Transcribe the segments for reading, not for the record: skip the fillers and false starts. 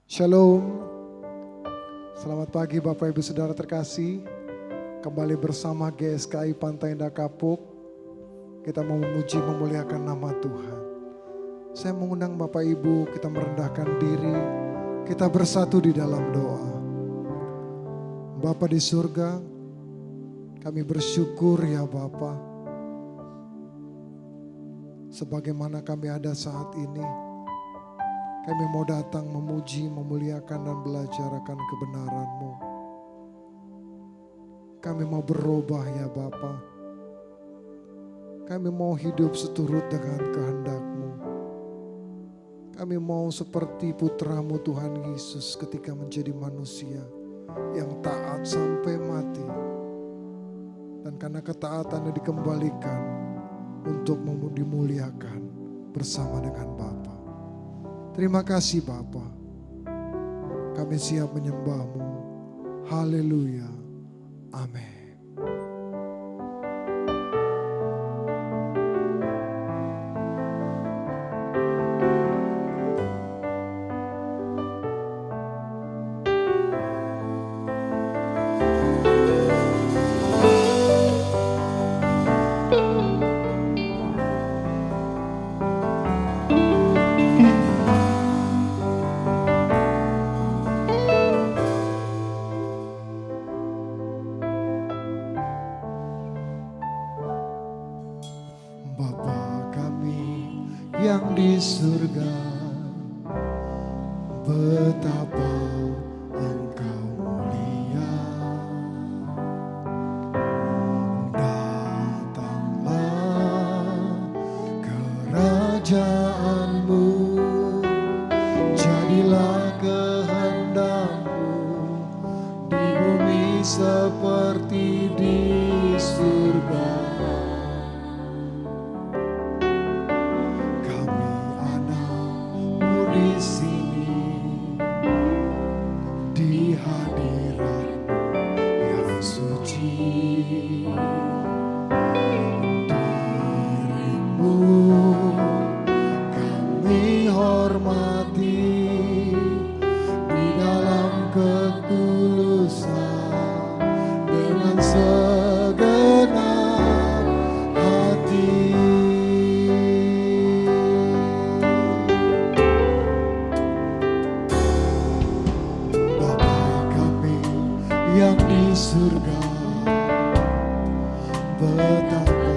Shalom, selamat pagi Bapak Ibu Saudara terkasih. Kembali bersama GSKI Pantai Indah Kapuk. Kita mau memuji memuliakan nama Tuhan. Saya mengundang Bapak Ibu, kita merendahkan diri, kita bersatu di dalam doa. Bapa di surga, kami bersyukur ya Bapa, sebagaimana kami ada saat ini. Kami mau datang memuji, memuliakan dan belajar akan kebenaran-Mu. Kami mau berubah ya Bapa. Kami mau hidup seturut dengan kehendak-Mu. Kami mau seperti putra-Mu Tuhan Yesus ketika menjadi manusia yang taat sampai mati. Dan karena ketaatannya dikembalikan untuk dimuliakan bersama dengan Bapa. Terima kasih Bapa, kami siap menyembah-Mu. Haleluya, amin. Yang di surga, betapa Engkau mulia. Datanglah kerajaan-Mu, jadilah kehendak-Mu di bumi seperti di surga. Di sini, di hadirat yang suci, diri-Mu kami hormati di dalam ketulusan dengan segenap hati. Yang di surga, betapa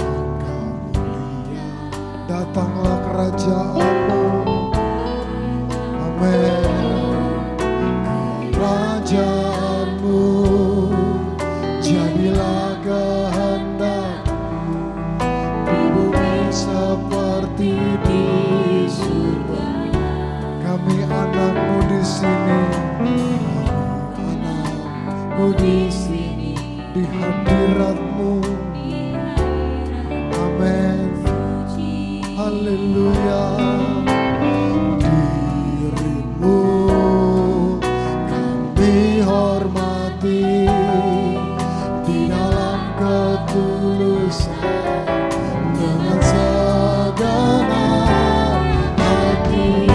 Engkau mulia. Datanglah kerajaan-Mu, amin. Kerajaan-Mu, jadilah kehendak-Mu di bumi seperti di surga. Kami anak-Mu di sini, di sini, di hadirat-Mu, amin, haleluya. Diri-Mu kami hormati di dalam ketulusan dengan segenap hati.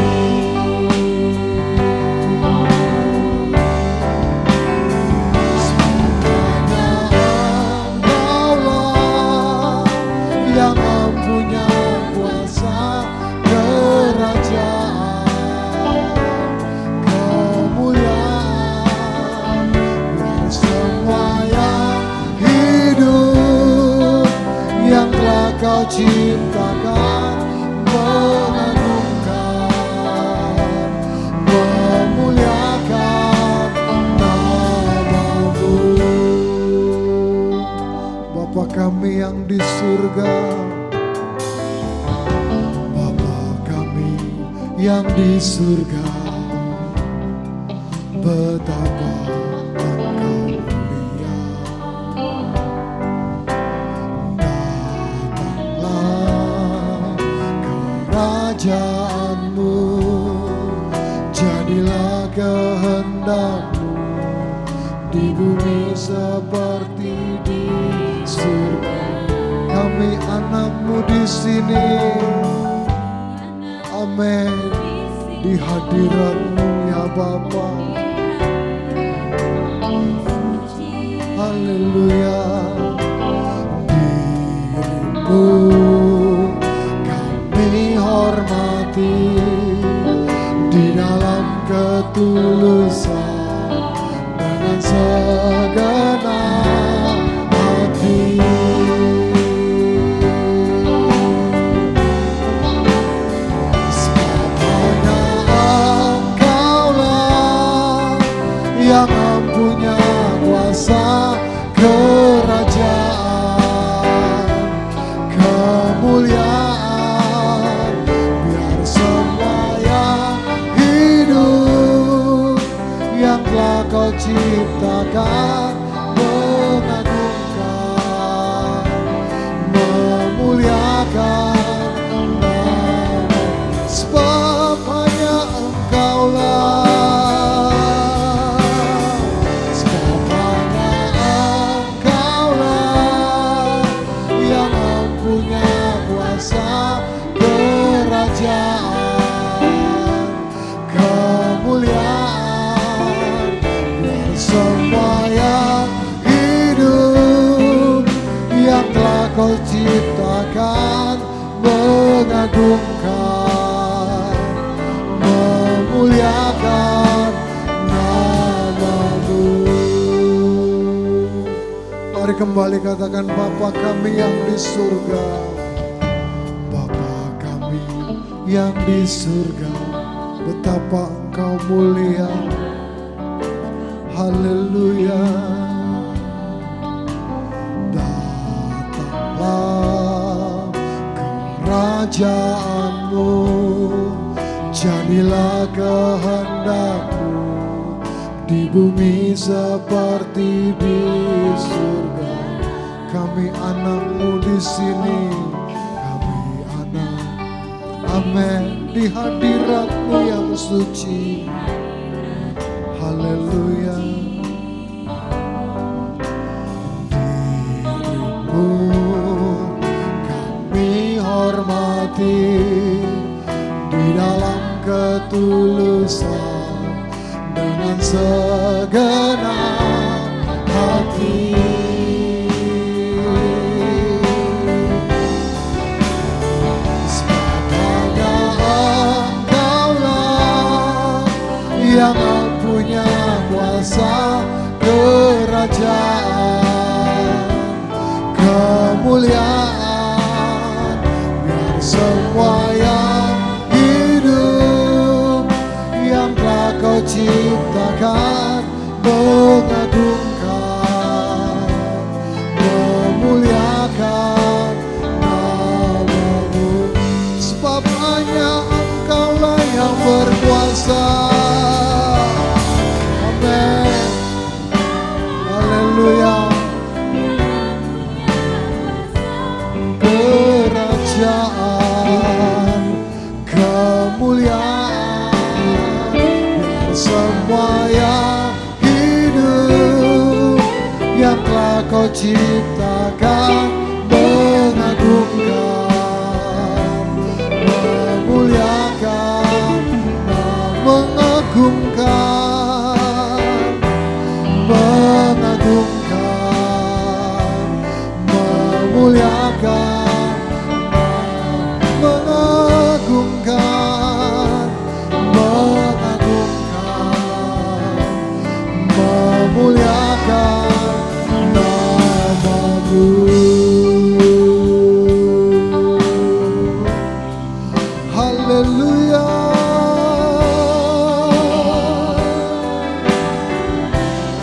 Kau ciptakan, mengagungkan, memuliakan nama-Mu. Bapa kami yang di surga, Bapa kami yang di surga, betapa Engkau mulia. Kerajaan-Mu, jadilah kehendak-Mu di bumi seperti di surga. Kami anak-Mu di sini, amin. Di hadirat-Mu Bapa. Haleluya. Dirimu kami hormati di dalam ketulusan dengan segenap hati. Sebabnya Engkaulah yang mempunyai kuasa kerajaan, kemuliaan, biar semua yang hidup yang telah Kau ciptakan mengagungkan, memuliakan nama-Mu. Sebab hanya Engkaulah, kemuliaan, biar semua yang hidup yang telah Kau ciptakan mengagungkan, memuliakan nama-Mu. Mari kembali katakan, Bapa kami yang di surga. Bapa kami yang di surga, betapa Engkau mulia. Haleluya. Datanglah kerajaan-Mu, jadilah kehendak-Mu di bumi seperti di surga. Kami anak-Mu di sini, kami anak. Amin. Di hadirat-Mu yang suci. Haleluya. Dirimu kami hormati di dalam ketulusan dengan segenap hati. Yang mempunyai kuasa kerajaan, kemuliaan, biar semua yang hidup yang telah Kau ciptakan mengagungkan, memuliakan nama-Mu. Sebab hanya Engkaulah yang berkuasa. Haleluya. Kerajaan, kemuliaan, biar semua yang hidup yang telah Kau ciptakan mengagungkan, memuliakan, mengagungkan, mengagungkan, memuliakan, mengagungkan, mengagungkan, memuliakan nama-Mu. Haleluya.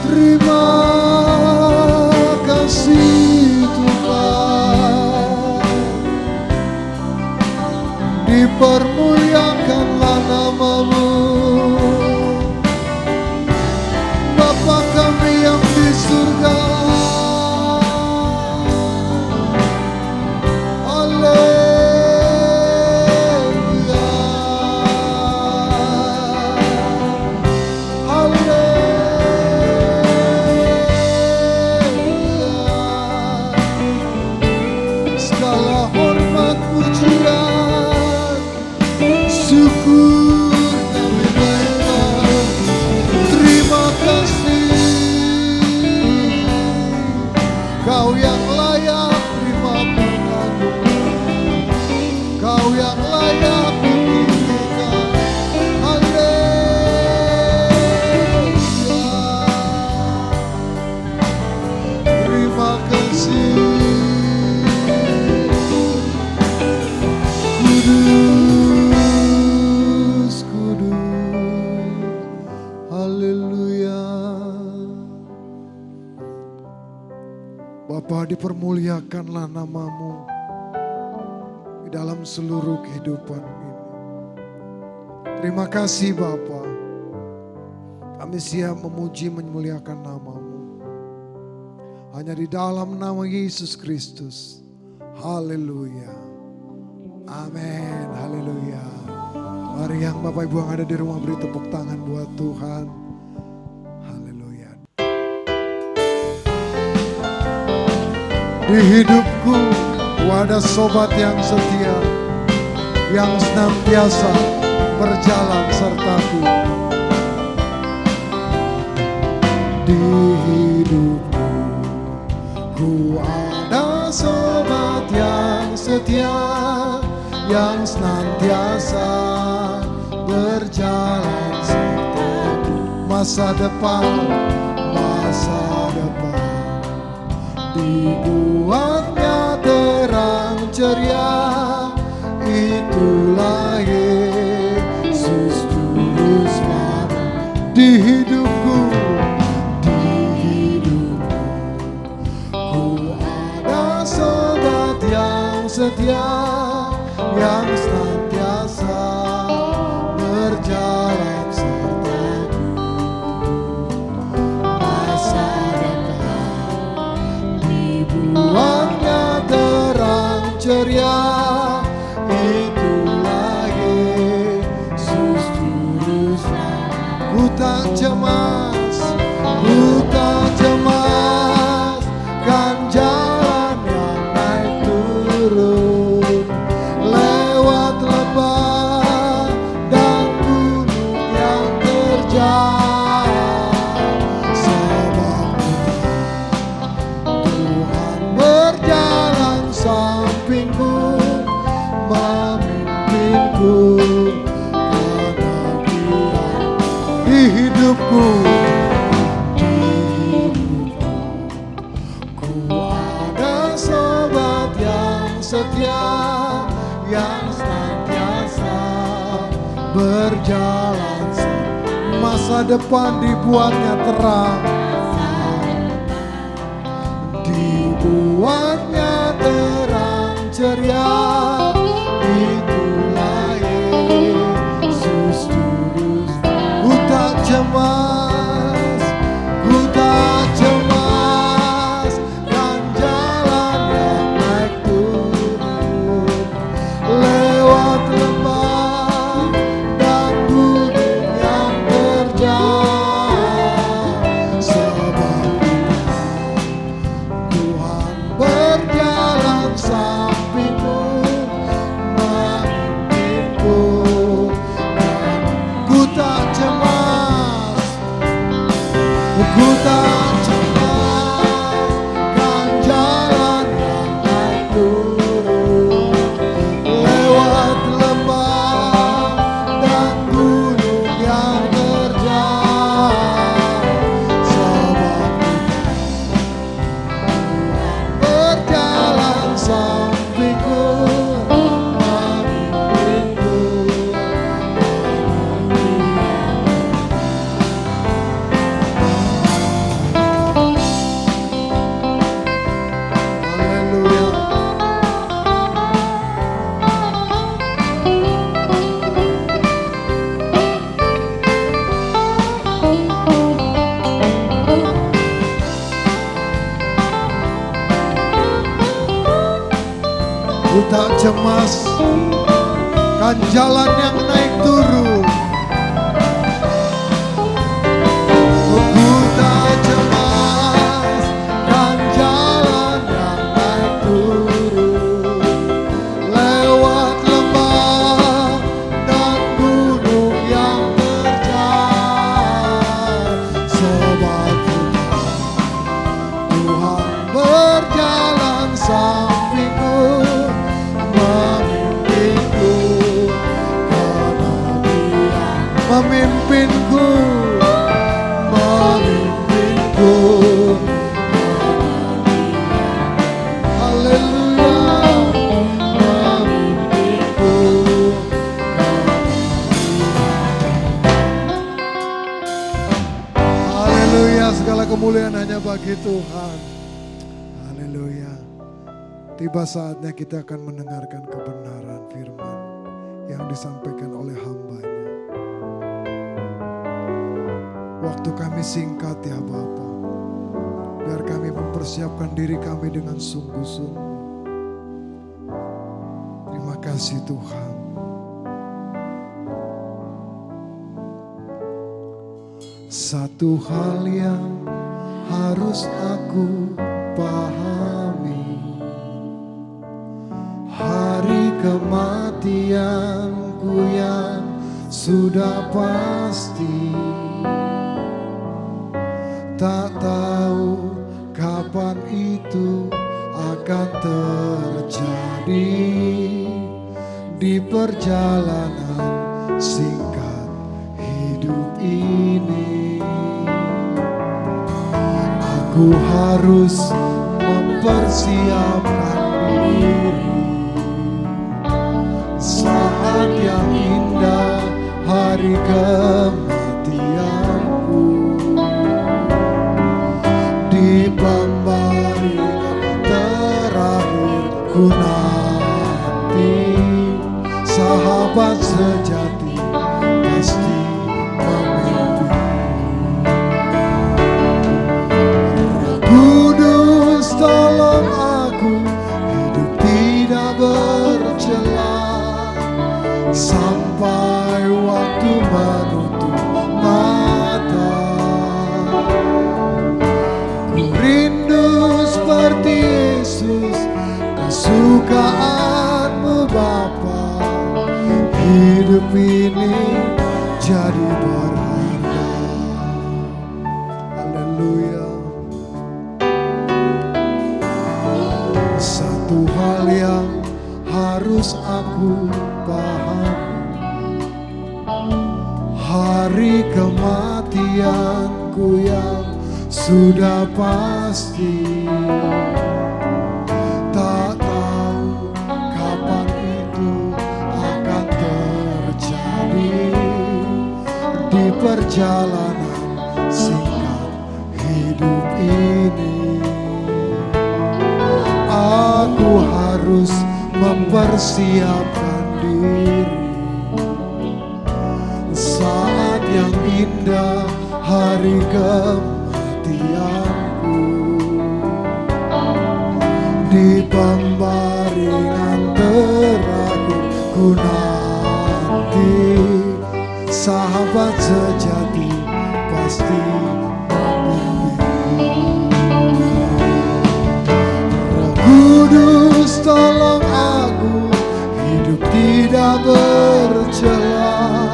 Terima kasih Tuhan, dipermuliakanlah nama-Mu. Bapa kami yang di surga. Haleluya. Haleluya. Segala hormat pujian syukur Bapa, dipermuliakanlah nama-Mu di dalam seluruh kehidupan ini. Terima kasih Bapa. Kami siap memuji memuliakan nama-Mu. Hanya di dalam nama Yesus Kristus. Haleluya. Amin. Haleluya. Mari yang Bapak Ibu yang ada di rumah beri tepuk tangan buat Tuhan. Haleluya. Di hidupku ada sobat yang setia, yang senantiasa berjalan sertaku. Di hidupku ku ada sobat yang setia, yang senantiasa berjalan sertaku. Masa depan dibuatnya terang ceria. Itulah Yesus Juru Selamat. Di hidupku ku ada sobat yang setia, yang senantiasa berjalan sertaku. Masa depan dibuatnya terang ceria. Itulah Yesus Juru Selamat. Ku tak cemas, kan jalan yang naik turun, lewat lembah dan gunung yang terjal. Sebab Tuhan berjalan sampingku, memimpinku karena Dia di hidupku. Setia yang senantiasa berjalan, masa depan dibuatnya terang, dibuatnya terang ceria. Itulah Yesus Juru Selamat. Ku tak cemas, kan jalan yang naik turun, lewat lembah dan gunung yang terjal. Sebab Tuhan berjalan sampingku, memimpinku. Ku tak cemas, kan jalan yang naik turun, lewat lembah dan gunung yang terjal. Sebab Tuhan berjalan sampingku, memimpinku. Haleluya. Ku tak cemas, kan jalan yang naik turun. Ku tak cemas, kan jalan yang naik turun, lewat lembah dan gunung yang terjal. Sebab Tuhan berjalan sampingku, memimpinku karena Dia memimpinku. Haleluya. Memimpinku. Haleluya, segala kemuliaan hanya bagi Tuhan. Haleluya. Haleluya. Tiba saatnya kita akan mendengarkan kebenaran firman yang disampaikan oleh hamba-Nya. Waktu kami singkat ya Bapa. Biar kami mempersiapkan diri kami dengan sungguh-sungguh. Terima kasih Tuhan. Satu hal yang harus aku pahami, hari kematianku yang sudah pasti. Tak tahu kapan itu akan terjadi di perjalanan singkat hidup ini. Aku harus mempersiapkan diri saat yang indah, hari kematianku. Di pembaringan terakhir ku nanti, sahabat sejati pasti memimpiku. Roh Kudus tolong aku hidup tidak bercela sampai waktu menutup mata. Ku rindu seperti Yesus, kesukaan-Mu Bapa. Hidup ini jadi berharga. Haleluya. Satu hal yang harus aku pahami, hari kematianku yang sudah pasti. Tak tahu kapan itu akan terjadi di perjalanan singkat hidup ini. Aku harus mempersiapkan diri saat yang indah, hari kematianku. Di pembaringan terakhir ku nanti, sahabat sejati pasti memimpiku. Roh Kudus tolong aku hidup tidak bercela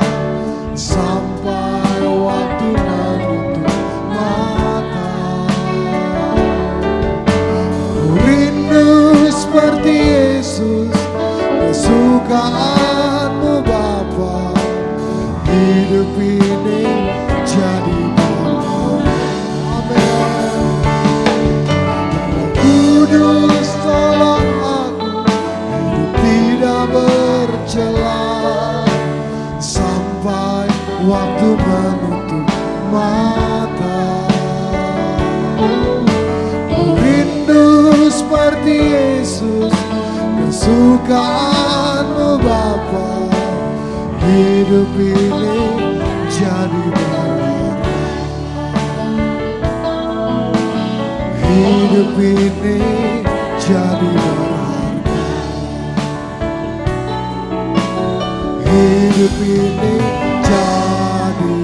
sampai waktu menutup mata. Ku rindu seperti Yesus, kesukaan-Mu Bapa. Hidup ini jadi berharga. Amin. Roh Kudus tolong aku hidup tidak bercela sampai waktu menutup mata. Ku rindu seperti Yesus, kesukaan-Mu Bapa. Hidup ini jadi berharga. Hidup ini jadi berharga. Hidup ini jadi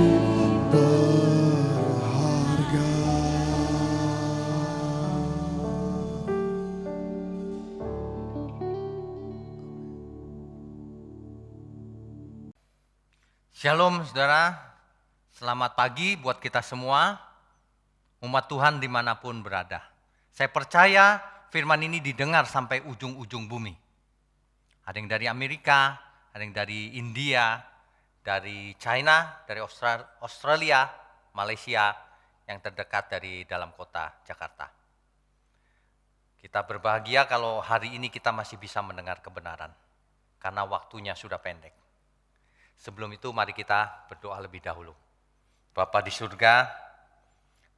berharga. Shalom saudara, selamat pagi buat kita semua, umat Tuhan dimanapun berada. Saya percaya firman ini didengar sampai ujung-ujung bumi. Ada yang dari Amerika, ada yang dari India, dari China, dari Australia, Malaysia, yang terdekat dari dalam kota Jakarta. Kita berbahagia kalau hari ini kita masih bisa mendengar kebenaran, karena waktunya sudah pendek. Sebelum itu mari kita berdoa lebih dahulu. Bapa di surga,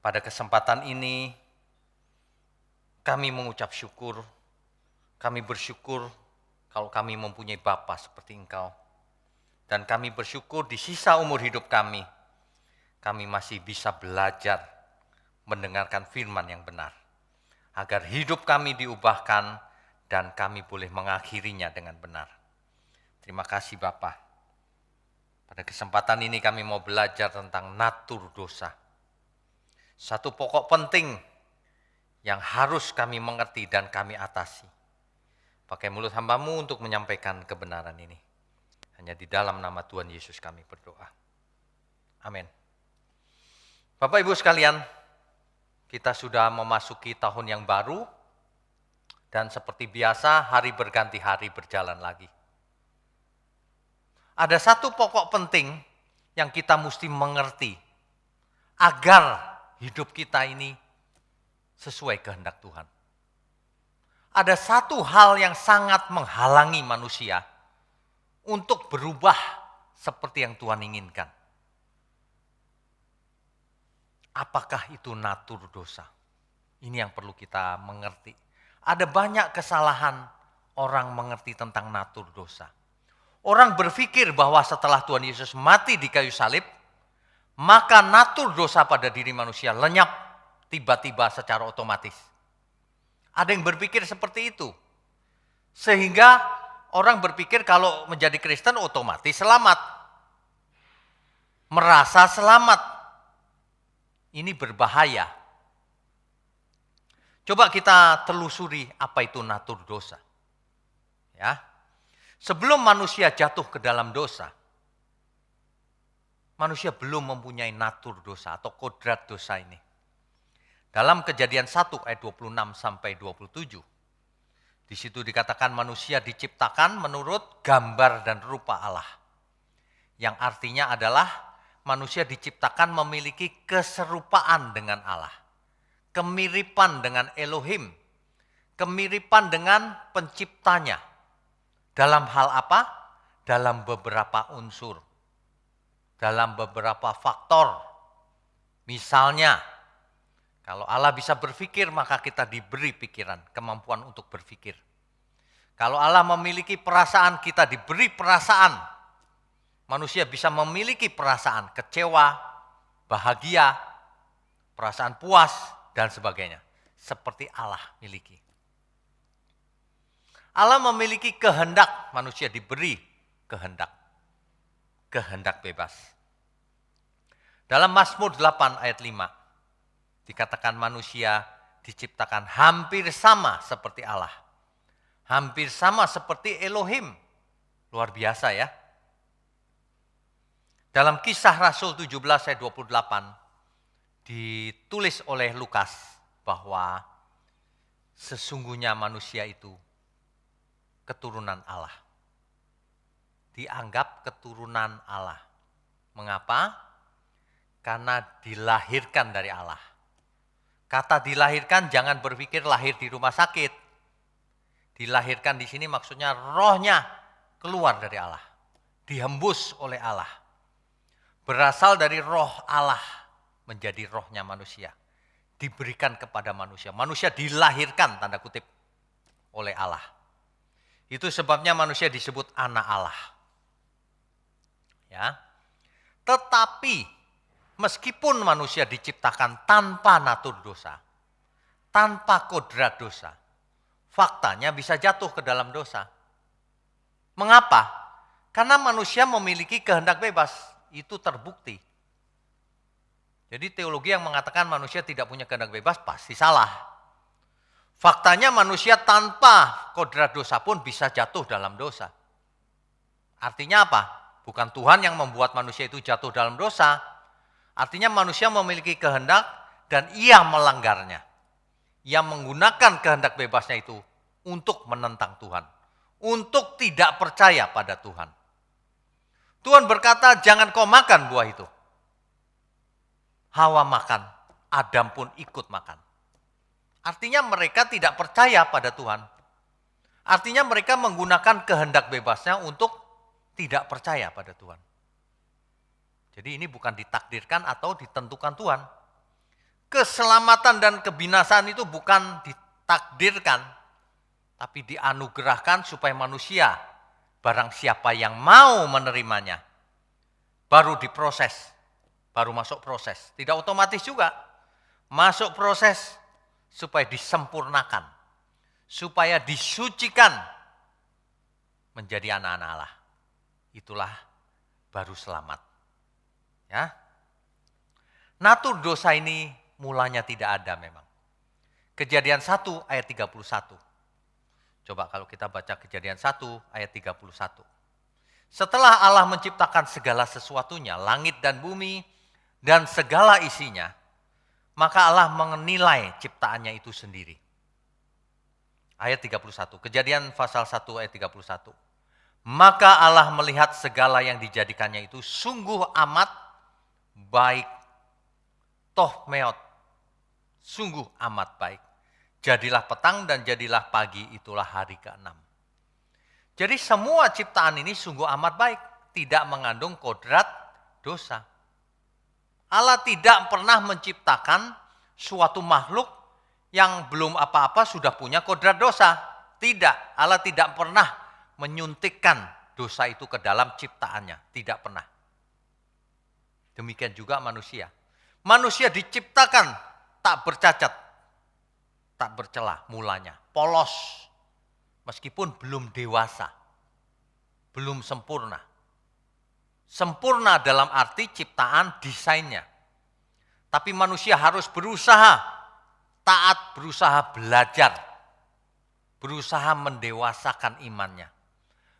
pada kesempatan ini kami mengucap syukur, kami bersyukur kalau kami mempunyai Bapa seperti Engkau. Dan kami bersyukur di sisa umur hidup kami masih bisa belajar mendengarkan firman yang benar. Agar hidup kami diubahkan dan kami boleh mengakhirinya dengan benar. Terima kasih Bapa. Pada kesempatan ini kami mau belajar tentang natur dosa. Satu pokok penting yang harus kami mengerti dan kami atasi. Pakai mulut hamba-Mu untuk menyampaikan kebenaran ini. Hanya di dalam nama Tuhan Yesus kami berdoa. Amin. Bapak Ibu sekalian, kita sudah memasuki tahun yang baru. Dan seperti biasa hari berganti hari berjalan lagi. Ada satu pokok penting yang kita mesti mengerti. Agar hidup kita ini sesuai kehendak Tuhan. Ada satu hal yang sangat menghalangi manusia untuk berubah seperti yang Tuhan inginkan. Apakah itu natur dosa? Ini yang perlu kita mengerti. Ada banyak kesalahan orang mengerti tentang natur dosa. Orang berpikir bahwa setelah Tuhan Yesus mati di kayu salib, maka natur dosa pada diri manusia lenyap tiba-tiba secara otomatis. Ada yang berpikir seperti itu. Sehingga orang berpikir kalau menjadi Kristen otomatis selamat. Merasa selamat. Ini berbahaya. Coba kita telusuri apa itu natur dosa. Ya. Sebelum manusia jatuh ke dalam dosa, manusia belum mempunyai natur dosa atau kodrat dosa ini. Dalam Kejadian 1 ayat 26 sampai 27, di situ dikatakan manusia diciptakan menurut gambar dan rupa Allah. Yang artinya adalah manusia diciptakan memiliki keserupaan dengan Allah. Kemiripan dengan Elohim. Kemiripan dengan penciptanya. Dalam hal apa? Dalam beberapa unsur. Dalam beberapa faktor. Misalnya, kalau Allah bisa berpikir, maka kita diberi pikiran, kemampuan untuk berpikir. Kalau Allah memiliki perasaan, kita diberi perasaan. Manusia bisa memiliki perasaan kecewa, bahagia, perasaan puas, dan sebagainya. Seperti Allah miliki. Allah memiliki kehendak, manusia diberi kehendak. Kehendak bebas. Dalam Mazmur 8 ayat 5, dikatakan manusia diciptakan hampir sama seperti Allah. Hampir sama seperti Elohim. Luar biasa ya. Dalam Kisah Rasul 17 ayat 28, ditulis oleh Lukas bahwa sesungguhnya manusia itu keturunan Allah. Dianggap keturunan Allah. Mengapa? Karena dilahirkan dari Allah. Kata dilahirkan jangan berpikir lahir di rumah sakit. Dilahirkan di sini maksudnya rohnya keluar dari Allah. Dihembus oleh Allah. Berasal dari roh Allah menjadi rohnya manusia. Diberikan kepada manusia. Manusia dilahirkan tanda kutip oleh Allah. Itu sebabnya manusia disebut anak Allah. Ya. Tetapi meskipun manusia diciptakan tanpa natur dosa, tanpa kodrat dosa, faktanya bisa jatuh ke dalam dosa. Mengapa? Karena manusia memiliki kehendak bebas, itu terbukti. Jadi teologi yang mengatakan manusia tidak punya kehendak bebas pasti salah. Faktanya manusia tanpa kodrat dosa pun bisa jatuh dalam dosa. Artinya apa? Bukan Tuhan yang membuat manusia itu jatuh dalam dosa. Artinya manusia memiliki kehendak dan ia melanggarnya. Ia menggunakan kehendak bebasnya itu untuk menentang Tuhan. Untuk tidak percaya pada Tuhan. Tuhan berkata, jangan kau makan buah itu. Hawa makan, Adam pun ikut makan. Artinya mereka tidak percaya pada Tuhan. Artinya mereka menggunakan kehendak bebasnya untuk tidak percaya pada Tuhan. Jadi ini bukan ditakdirkan atau ditentukan Tuhan. Keselamatan dan kebinasaan itu bukan takdirkan, tapi dianugerahkan supaya manusia, barang siapa yang mau menerimanya, baru diproses, baru masuk proses. Tidak otomatis juga, masuk proses supaya disempurnakan, supaya disucikan menjadi anak-anak Allah. Itulah baru selamat. Ya. Natur dosa ini mulanya tidak ada memang. Kejadian 1 ayat 31. Coba kalau kita baca Kejadian 1 ayat 31. Setelah Allah menciptakan segala sesuatunya, langit dan bumi dan segala isinya, maka Allah menilai ciptaannya itu sendiri. Ayat 31, Kejadian pasal 1 ayat 31. Maka Allah melihat segala yang dijadikannya itu sungguh amat baik. Tohmeot, sungguh amat baik. Jadilah petang dan jadilah pagi, itulah hari ke-6. Jadi semua ciptaan ini sungguh amat baik, tidak mengandung kodrat dosa. Allah tidak pernah menciptakan suatu makhluk yang belum apa-apa sudah punya kodrat dosa. Tidak, Allah tidak pernah menyuntikkan dosa itu ke dalam ciptaannya, tidak pernah. Demikian juga manusia. Manusia diciptakan tak bercacat, tak bercela mulanya, polos, meskipun belum dewasa, belum sempurna. Sempurna dalam arti ciptaan desainnya. Tapi manusia harus berusaha, taat, berusaha belajar, berusaha mendewasakan imannya,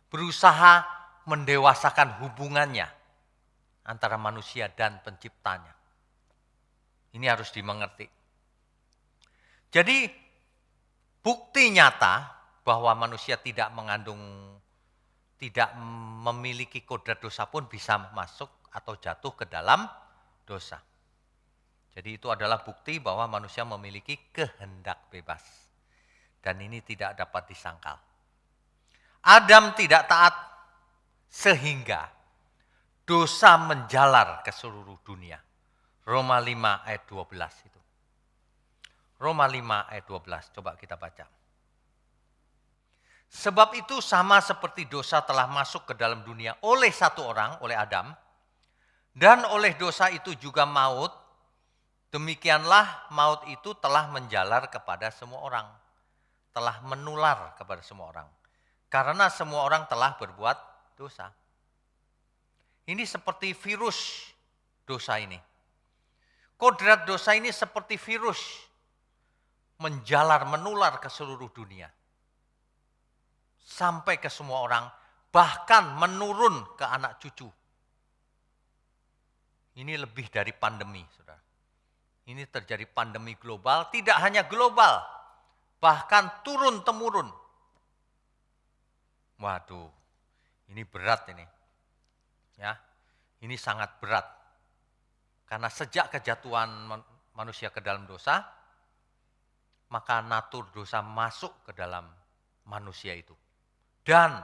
berusaha mendewasakan hubungannya antara manusia dan penciptanya. Ini harus dimengerti. Jadi bukti nyata bahwa manusia tidak memiliki kodrat dosa pun bisa masuk atau jatuh ke dalam dosa. Jadi itu adalah bukti bahwa manusia memiliki kehendak bebas. Dan ini tidak dapat disangkal. Adam tidak taat sehingga dosa menjalar ke seluruh dunia. Roma 5 ayat 12 itu. Roma 5 ayat 12, coba kita baca. Sebab itu sama seperti dosa telah masuk ke dalam dunia oleh satu orang, oleh Adam, dan oleh dosa itu juga maut, demikianlah maut itu telah menjalar kepada semua orang, telah menular kepada semua orang. Karena semua orang telah berbuat dosa. Ini seperti virus dosa ini. Kodrat dosa ini seperti virus, menjalar, menular ke seluruh dunia. Sampai ke semua orang, bahkan menurun ke anak cucu. Ini lebih dari pandemi, saudara. Ini terjadi pandemi global, tidak hanya global, bahkan turun-temurun. Waduh, ini berat ini. Ya, ini sangat berat. Karena sejak kejatuhan manusia ke dalam dosa, maka natur dosa masuk ke dalam manusia itu. Dan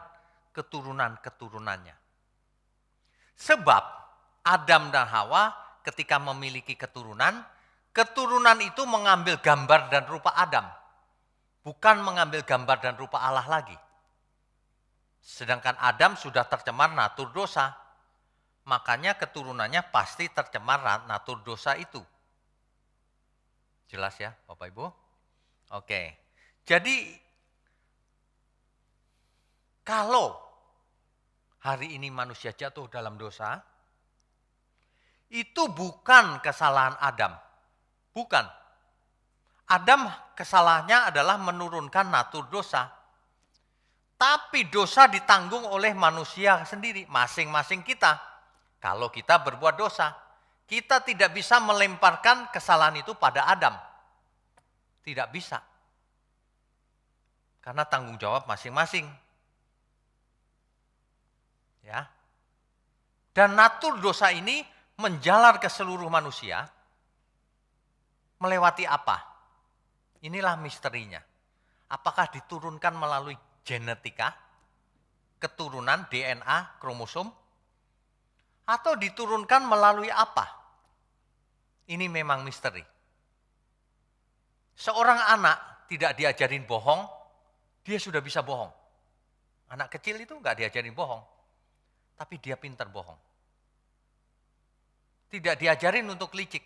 keturunan-keturunannya. Sebab Adam dan Hawa ketika memiliki keturunan, keturunan itu mengambil gambar dan rupa Adam. Bukan mengambil gambar dan rupa Allah lagi. Sedangkan Adam sudah tercemar natur dosa. Makanya keturunannya pasti tercemar natur dosa itu. Jelas ya Bapak Ibu? Oke. Jadi kalau hari ini manusia jatuh dalam dosa, itu bukan kesalahan Adam. Bukan. Adam kesalahannya adalah menurunkan natur dosa. Tapi dosa ditanggung oleh manusia sendiri, masing-masing kita. Kalau kita berbuat dosa, kita tidak bisa melemparkan kesalahan itu pada Adam. Tidak bisa. Karena tanggung jawab masing-masing. Ya. Dan natur dosa ini menjalar ke seluruh manusia. Melewati apa? Inilah misterinya. Apakah diturunkan melalui genetika, keturunan, DNA, kromosom? Atau diturunkan melalui apa? Ini memang misteri. Seorang anak tidak diajarin bohong, dia sudah bisa bohong. Anak kecil itu nggak diajarin bohong, tapi dia pintar bohong. Tidak diajarin untuk licik,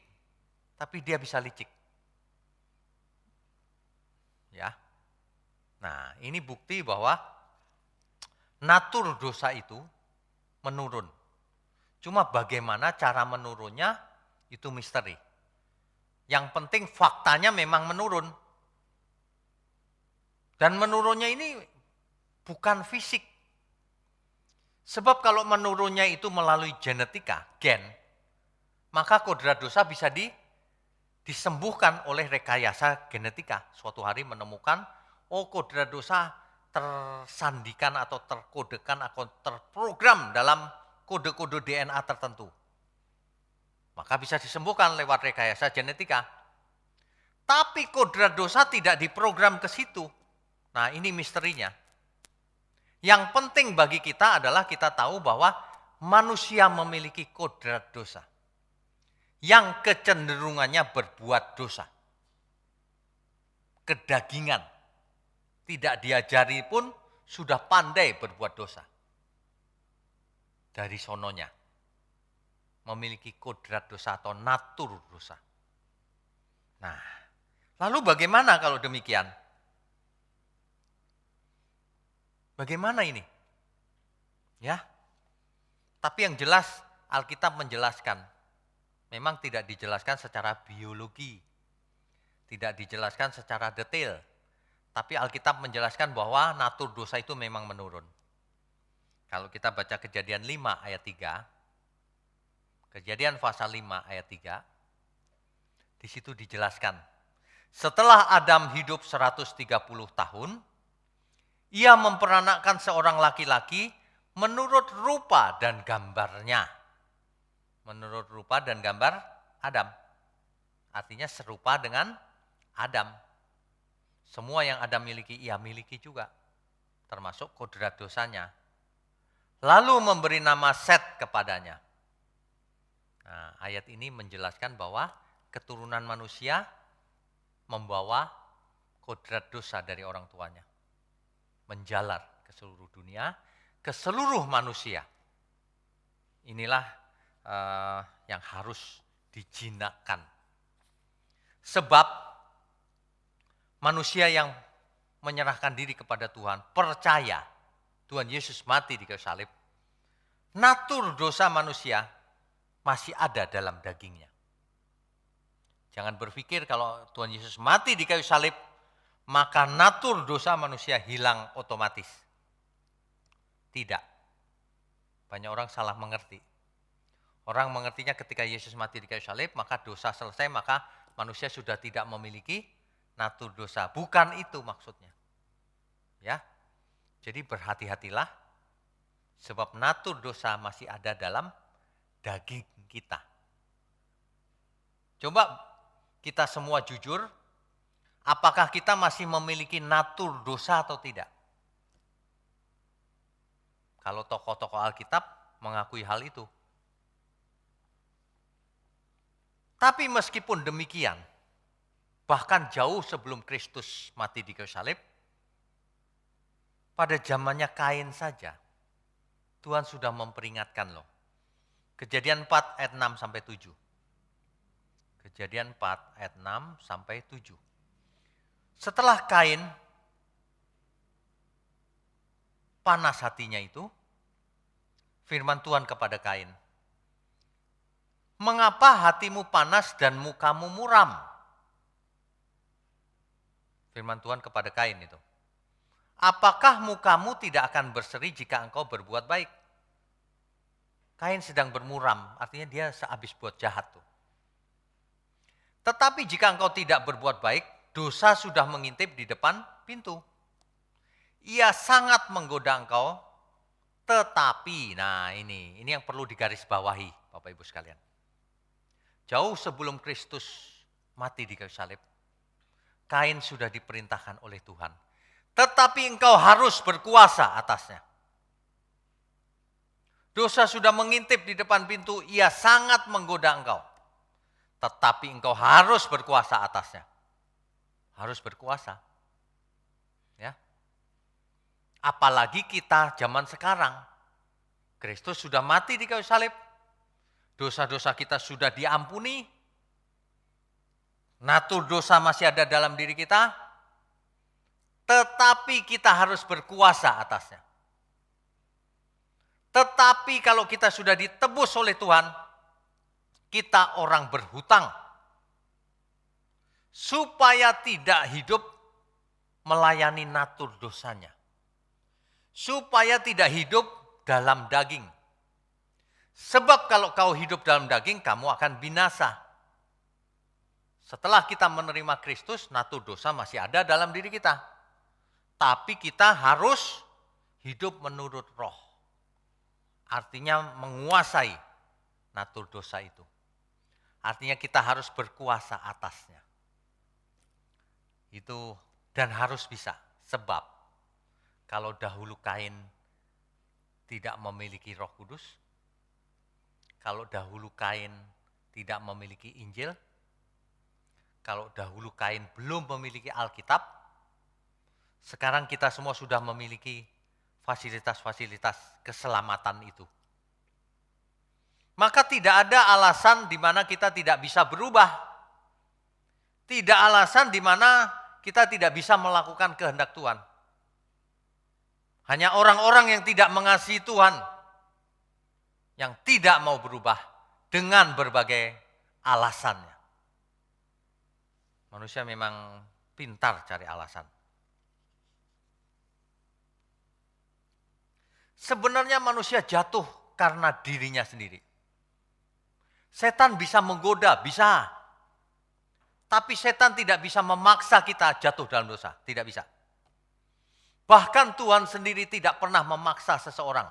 tapi dia bisa licik. Ya. Nah, ini bukti bahwa natur dosa itu menurun. Cuma bagaimana cara menurunnya itu misteri. Yang penting faktanya memang menurun. Dan menurunnya ini bukan fisik. Sebab kalau menurunnya itu melalui genetika, gen, maka kodrat dosa bisa disembuhkan oleh rekayasa genetika. Suatu hari menemukan, kodrat dosa tersandikan atau terkodekan atau terprogram dalam kode-kode DNA tertentu. Maka bisa disembuhkan lewat rekayasa genetika. Tapi kodrat dosa tidak diprogram ke situ. Nah, ini misterinya. Yang penting bagi kita adalah kita tahu bahwa manusia memiliki kodrat dosa. Yang kecenderungannya berbuat dosa. Kedagingan. Tidak diajari pun sudah pandai berbuat dosa. Dari sononya. Memiliki kodrat dosa atau natur dosa. Nah, lalu bagaimana kalau demikian? Bagaimana ini? Ya. Tapi yang jelas Alkitab menjelaskan. Memang tidak dijelaskan secara biologi. Tidak dijelaskan secara detail. Tapi Alkitab menjelaskan bahwa natur dosa itu memang menurun. Kalau kita baca Kejadian 5 ayat 3, Kejadian pasal 5 ayat 3, di situ dijelaskan. Setelah Adam hidup 130 tahun, ia memperanakkan seorang laki-laki menurut rupa dan gambarnya. Menurut rupa dan gambar Adam. Artinya serupa dengan Adam. Semua yang Adam miliki, ia miliki juga. Termasuk kodrat dosanya. Lalu memberi nama Set kepadanya. Nah, ayat ini menjelaskan bahwa keturunan manusia membawa kodrat dosa dari orang tuanya. Menjalar ke seluruh dunia, ke seluruh manusia. Inilah yang harus dijinakkan. Sebab manusia yang menyerahkan diri kepada Tuhan, percaya Tuhan Yesus mati di kayu salib, natur dosa manusia masih ada dalam dagingnya. Jangan berpikir kalau Tuhan Yesus mati di kayu salib, maka natur dosa manusia hilang otomatis. Tidak. Banyak orang salah mengerti. Orang mengertinya ketika Yesus mati di kayu salib, maka dosa selesai, maka manusia sudah tidak memiliki natur dosa. Bukan itu maksudnya. Ya. Jadi berhati-hatilah, sebab natur dosa masih ada dalam daging kita. Coba kita semua jujur, apakah kita masih memiliki natur dosa atau tidak? Kalau tokoh-tokoh Alkitab mengakui hal itu. Tapi meskipun demikian, bahkan jauh sebelum Kristus mati di kayu salib, pada zamannya Kain saja, Tuhan sudah memperingatkan loh. Kejadian 4 ayat 6 sampai 7. Kejadian 4 ayat 6 sampai 7. Setelah Kain panas hatinya itu, firman Tuhan kepada Kain, mengapa hatimu panas dan mukamu muram? Firman Tuhan kepada Kain itu. Apakah mukamu tidak akan berseri jika engkau berbuat baik? Kain sedang bermuram, artinya dia sehabis buat jahat tuh. Tetapi jika engkau tidak berbuat baik, dosa sudah mengintip di depan pintu. Ia sangat menggoda engkau, tetapi, nah ini yang perlu digarisbawahi Bapak Ibu sekalian. Jauh sebelum Kristus mati di kayu salib, Kain sudah diperintahkan oleh Tuhan. Tetapi engkau harus berkuasa atasnya. Dosa sudah mengintip di depan pintu, ia sangat menggoda engkau. Tetapi engkau harus berkuasa atasnya. Harus berkuasa. Apalagi kita zaman sekarang. Kristus sudah mati di kayu salib. Dosa-dosa kita sudah diampuni. Natur dosa masih ada dalam diri kita. Tetapi kita harus berkuasa atasnya. Tetapi kalau kita sudah ditebus oleh Tuhan, kita orang berhutang. Supaya tidak hidup melayani natur dosanya. Supaya tidak hidup dalam daging. Sebab kalau kau hidup dalam daging, kamu akan binasa. Setelah kita menerima Kristus, natur dosa masih ada dalam diri kita. Tapi kita harus hidup menurut roh. Artinya menguasai natur dosa itu. Artinya kita harus berkuasa atasnya. Itu dan harus bisa. Sebab kalau dahulu Kain tidak memiliki Roh Kudus, kalau dahulu Kain tidak memiliki Injil, kalau dahulu Kain belum memiliki Alkitab, sekarang kita semua sudah memiliki fasilitas-fasilitas keselamatan itu. Maka tidak ada alasan di mana kita tidak bisa berubah. Tidak alasan di mana kita tidak bisa melakukan kehendak Tuhan. Hanya orang-orang yang tidak mengasihi Tuhan, yang tidak mau berubah dengan berbagai alasannya. Manusia memang pintar cari alasan. Sebenarnya manusia jatuh karena dirinya sendiri. Setan bisa menggoda, bisa. Tapi setan tidak bisa memaksa kita jatuh dalam dosa, tidak bisa. Bahkan Tuhan sendiri tidak pernah memaksa seseorang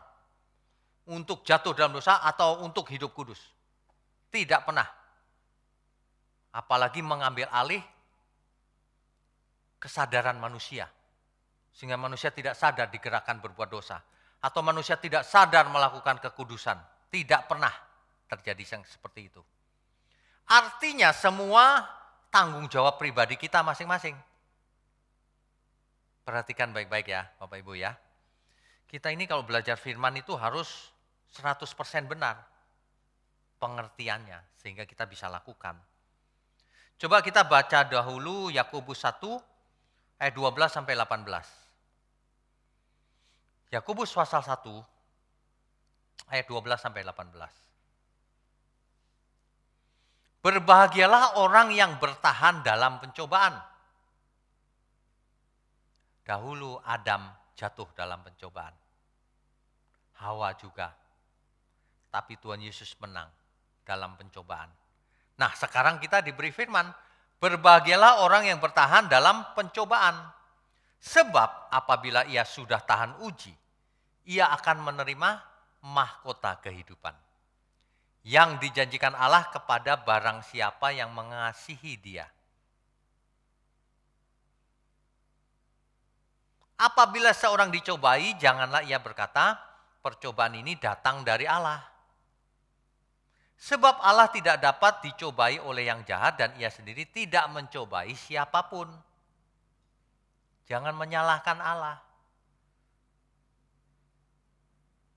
untuk jatuh dalam dosa atau untuk hidup kudus. Tidak pernah. Apalagi mengambil alih kesadaran manusia. Sehingga manusia tidak sadar digerakkan berbuat dosa. Atau manusia tidak sadar melakukan kekudusan. Tidak pernah terjadi yang seperti itu. Artinya semua tanggung jawab pribadi kita masing-masing. Perhatikan baik-baik ya Bapak Ibu ya. Kita ini kalau belajar firman itu harus 100% benar pengertiannya sehingga kita bisa lakukan. Coba kita baca dahulu Yakobus 1 ayat 12 sampai 18. Yakobus pasal 1 ayat 12 sampai 18. Berbahagialah orang yang bertahan dalam pencobaan. Dahulu Adam jatuh dalam pencobaan. Hawa juga. Tapi Tuhan Yesus menang dalam pencobaan. Nah, sekarang kita diberi firman, berbahagialah orang yang bertahan dalam pencobaan. Sebab apabila ia sudah tahan uji, ia akan menerima mahkota kehidupan yang dijanjikan Allah kepada barang siapa yang mengasihi Dia. Apabila seorang dicobai, janganlah ia berkata, percobaan ini datang dari Allah. Sebab Allah tidak dapat dicobai oleh yang jahat dan ia sendiri tidak mencobai siapapun. Jangan menyalahkan Allah.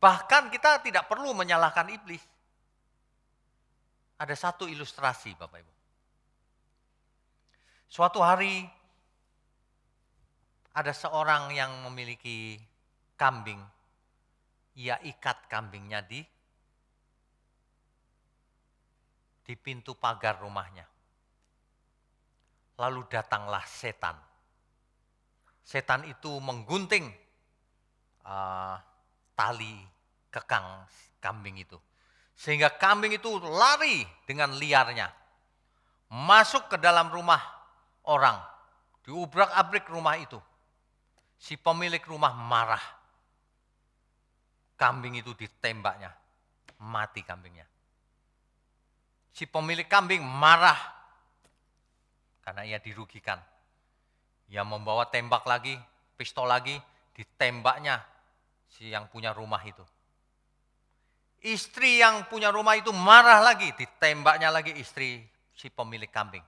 Bahkan kita tidak perlu menyalahkan iblis. Ada satu ilustrasi Bapak Ibu. Suatu hari ada seorang yang memiliki kambing. Ia ikat kambingnya di pintu pagar rumahnya. Lalu datanglah setan. Setan itu menggunting tali kekang kambing itu. Sehingga kambing itu lari dengan liarnya. Masuk ke dalam rumah orang. Diubrak-abrik rumah itu. Si pemilik rumah marah. Kambing itu ditembaknya. Mati kambingnya. Si pemilik kambing marah. Karena ia dirugikan. Ia membawa tembak lagi, pistol lagi, ditembaknya si yang punya rumah itu. Istri yang punya rumah itu marah lagi, ditembaknya lagi istri si pemilik kambing.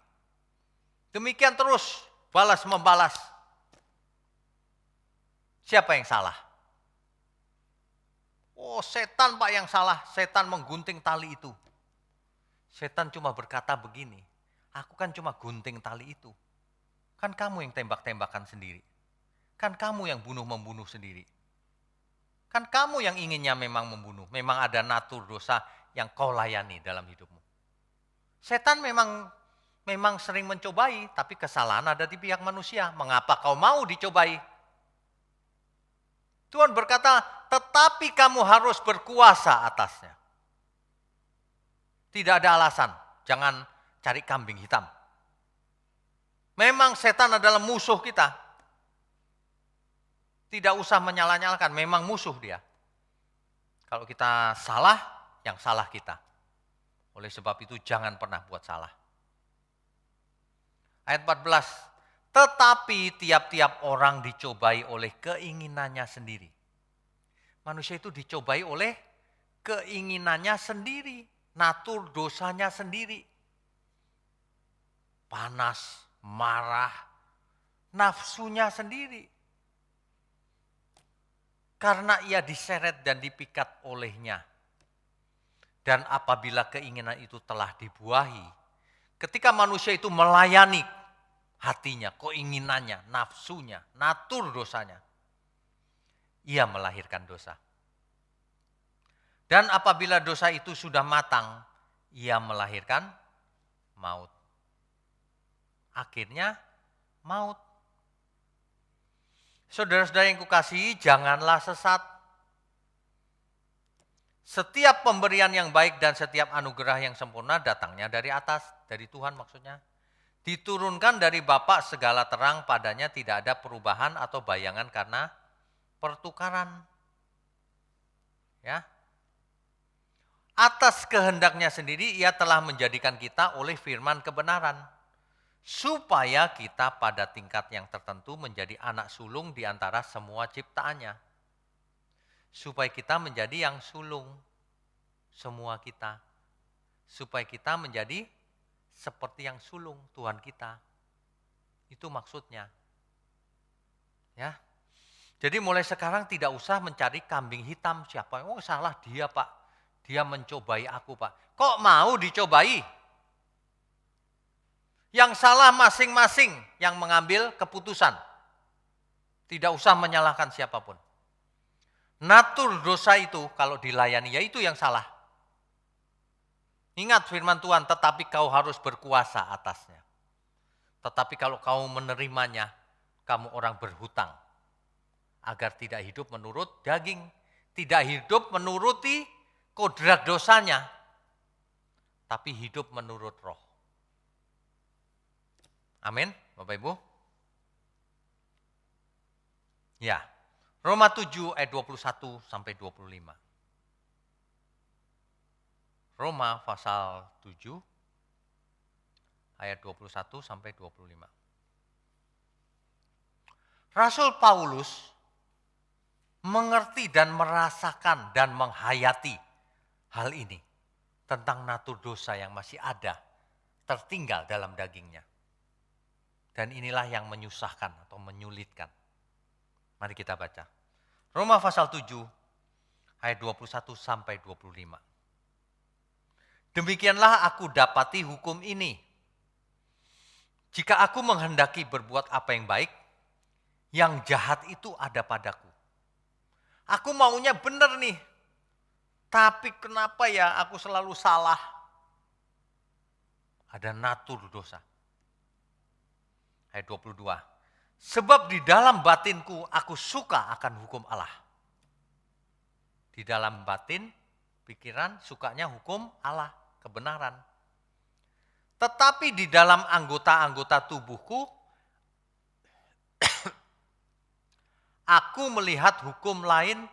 Demikian terus, balas membalas. Siapa yang salah? Oh, setan Pak yang salah, setan menggunting tali itu. Setan cuma berkata begini, aku kan cuma gunting tali itu. Kan kamu yang tembak-tembakan sendiri. Kan kamu yang bunuh-membunuh sendiri. Kan kamu yang inginnya memang membunuh. Memang ada natur dosa yang kau layani dalam hidupmu. Setan memang sering mencobai, tapi kesalahan ada di pihak manusia. Mengapa kau mau dicobai? Tuhan berkata, tetapi kamu harus berkuasa atasnya. Tidak ada alasan, jangan cari kambing hitam. Memang setan adalah musuh kita. Tidak usah menyalah-nyalahkan, memang musuh dia. Kalau kita salah, yang salah kita. Oleh sebab itu jangan pernah buat salah. Ayat 14, tetapi tiap-tiap orang dicobai oleh keinginannya sendiri. Manusia itu dicobai oleh keinginannya sendiri, natur dosanya sendiri. Panas, marah, nafsunya sendiri. Karena ia diseret dan dipikat olehnya. Dan apabila keinginan itu telah dibuahi, ketika manusia itu melayani hatinya, keinginannya, nafsunya, natur dosanya, ia melahirkan dosa. Dan apabila dosa itu sudah matang, ia melahirkan maut. Akhirnya maut. Saudara-saudara yang kukasihi, janganlah sesat. Setiap pemberian yang baik dan setiap anugerah yang sempurna datangnya dari atas, dari Tuhan maksudnya. Diturunkan dari Bapa segala terang, padanya tidak ada perubahan atau bayangan karena pertukaran. Ya. Atas kehendaknya sendiri ia telah menjadikan kita oleh firman kebenaran. Supaya kita pada tingkat yang tertentu menjadi anak sulung di antara semua ciptaannya. Supaya kita menjadi yang sulung. Semua kita. Supaya kita menjadi seperti yang sulung Tuhan kita. Itu maksudnya. Ya. Jadi mulai sekarang tidak usah mencari kambing hitam siapa. Oh salah dia Pak. Dia mencobai aku Pak. Kok mau dicobai? Yang salah masing-masing yang mengambil keputusan. Tidak usah menyalahkan siapapun. Natur dosa itu kalau dilayani ya itu yang salah. Ingat firman Tuhan, tetapi kau harus berkuasa atasnya. Tetapi kalau kau menerimanya, kamu orang berhutang. Agar tidak hidup menurut daging. Tidak hidup menuruti kodrat dosanya. Tapi hidup menurut roh. Amin, Bapak Ibu. Ya, Roma 7 ayat 21 sampai 25. Roma pasal 7 ayat 21 sampai 25. Rasul Paulus mengerti dan merasakan dan menghayati hal ini tentang natur dosa yang masih ada, tertinggal dalam dagingnya. Dan inilah yang menyusahkan atau menyulitkan. Mari kita baca. Roma pasal 7 ayat 21 sampai 25. Demikianlah aku dapati hukum ini. Jika aku menghendaki berbuat apa yang baik, yang jahat itu ada padaku. Aku maunya benar nih. Tapi kenapa ya aku selalu salah? Ada natur dosa. Ayat 22. Sebab di dalam batinku aku suka akan hukum Allah. Di dalam batin, pikiran sukanya hukum Allah, kebenaran. Tetapi di dalam anggota-anggota tubuhku, aku melihat hukum lain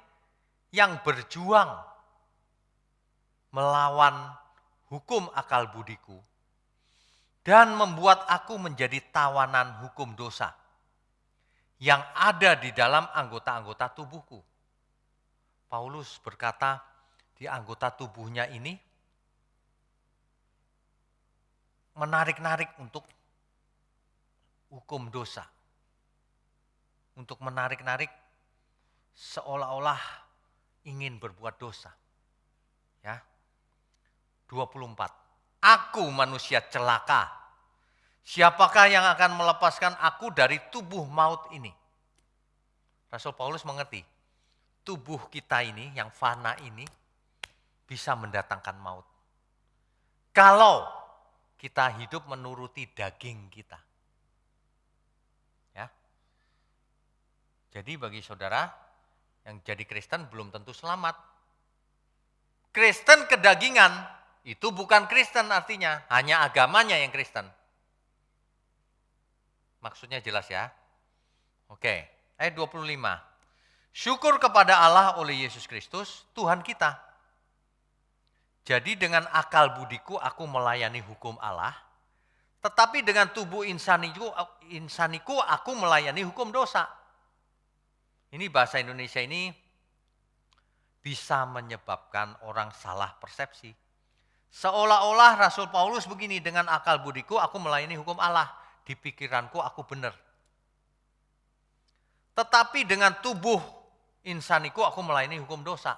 yang berjuang melawan hukum akal budiku dan membuat aku menjadi tawanan hukum dosa yang ada di dalam anggota-anggota tubuhku. Paulus berkata di anggota tubuhnya ini menarik-narik untuk hukum dosa. Untuk menarik-narik seolah-olah ingin berbuat dosa. Ya. 24. Aku manusia celaka. Siapakah yang akan melepaskan aku dari tubuh maut ini? Rasul Paulus mengerti, tubuh kita ini yang fana ini bisa mendatangkan maut. Kalau kita hidup menuruti daging kita. Ya. Jadi bagi saudara yang jadi Kristen belum tentu selamat. Kristen kedagingan itu bukan Kristen artinya, hanya agamanya yang Kristen. Maksudnya jelas ya. Oke, ayat 25. Syukur kepada Allah oleh Yesus Kristus, Tuhan kita. Jadi dengan akal budiku aku melayani hukum Allah, tetapi dengan tubuh insaniku aku melayani hukum dosa. Ini bahasa Indonesia ini bisa menyebabkan orang salah persepsi. Seolah-olah Rasul Paulus begini, dengan akal budiku aku melayani hukum Allah, di pikiranku aku benar. Tetapi dengan tubuh insaniku aku melayani hukum dosa.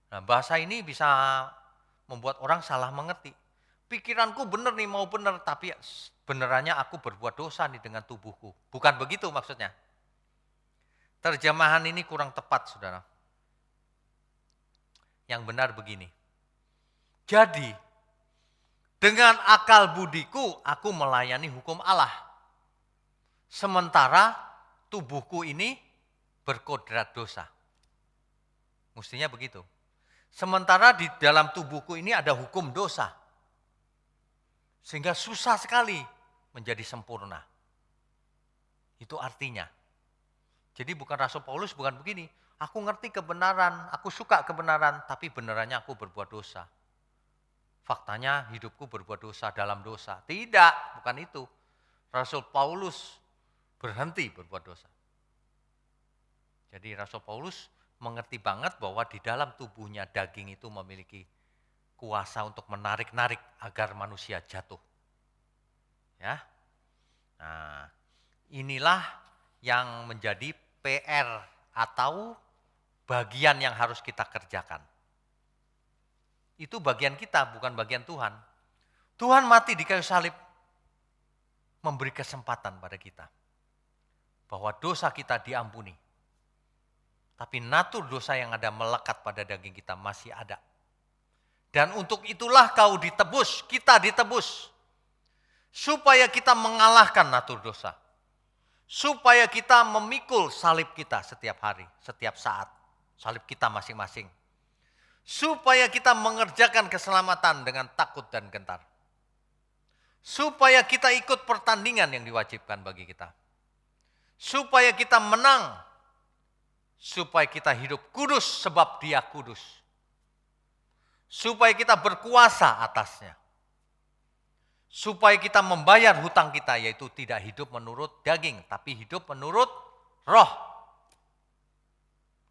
Nah, bahasa ini bisa membuat orang salah mengerti. Pikiranku benar nih, mau benar, tapi benerannya aku berbuat dosa nih dengan tubuhku. Bukan begitu maksudnya. Terjemahan ini kurang tepat, saudara. Yang benar begini. Jadi, dengan akal budiku aku melayani hukum Allah. Sementara tubuhku ini berkodrat dosa. Mestinya begitu. Sementara di dalam tubuhku ini ada hukum dosa. Sehingga susah sekali menjadi sempurna. Itu artinya. Jadi bukan Rasul Paulus bukan begini. Aku ngerti kebenaran, aku suka kebenaran, tapi benerannya aku berbuat dosa. Faktanya hidupku berbuat dosa dalam dosa. Tidak, bukan itu. Rasul Paulus berhenti berbuat dosa. Jadi Rasul Paulus mengerti banget bahwa di dalam tubuhnya daging itu memiliki kuasa untuk menarik-narik agar manusia jatuh. Ya. Nah, inilah yang menjadi PR atau bagian yang harus kita kerjakan. Itu bagian kita, bukan bagian Tuhan. Tuhan mati di kayu salib memberi kesempatan pada kita bahwa dosa kita diampuni. Tapi natur dosa yang ada melekat pada daging kita masih ada. Dan untuk itulah kau ditebus, kita ditebus. Supaya kita mengalahkan natur dosa. Supaya kita memikul salib kita setiap hari, setiap saat. Salib kita masing-masing. Supaya kita mengerjakan keselamatan dengan takut dan gentar. Supaya kita ikut pertandingan yang diwajibkan bagi kita. Supaya kita menang. Supaya kita hidup kudus sebab Dia kudus. Supaya kita berkuasa atasnya. Supaya kita membayar hutang kita, yaitu tidak hidup menurut daging, tapi hidup menurut roh.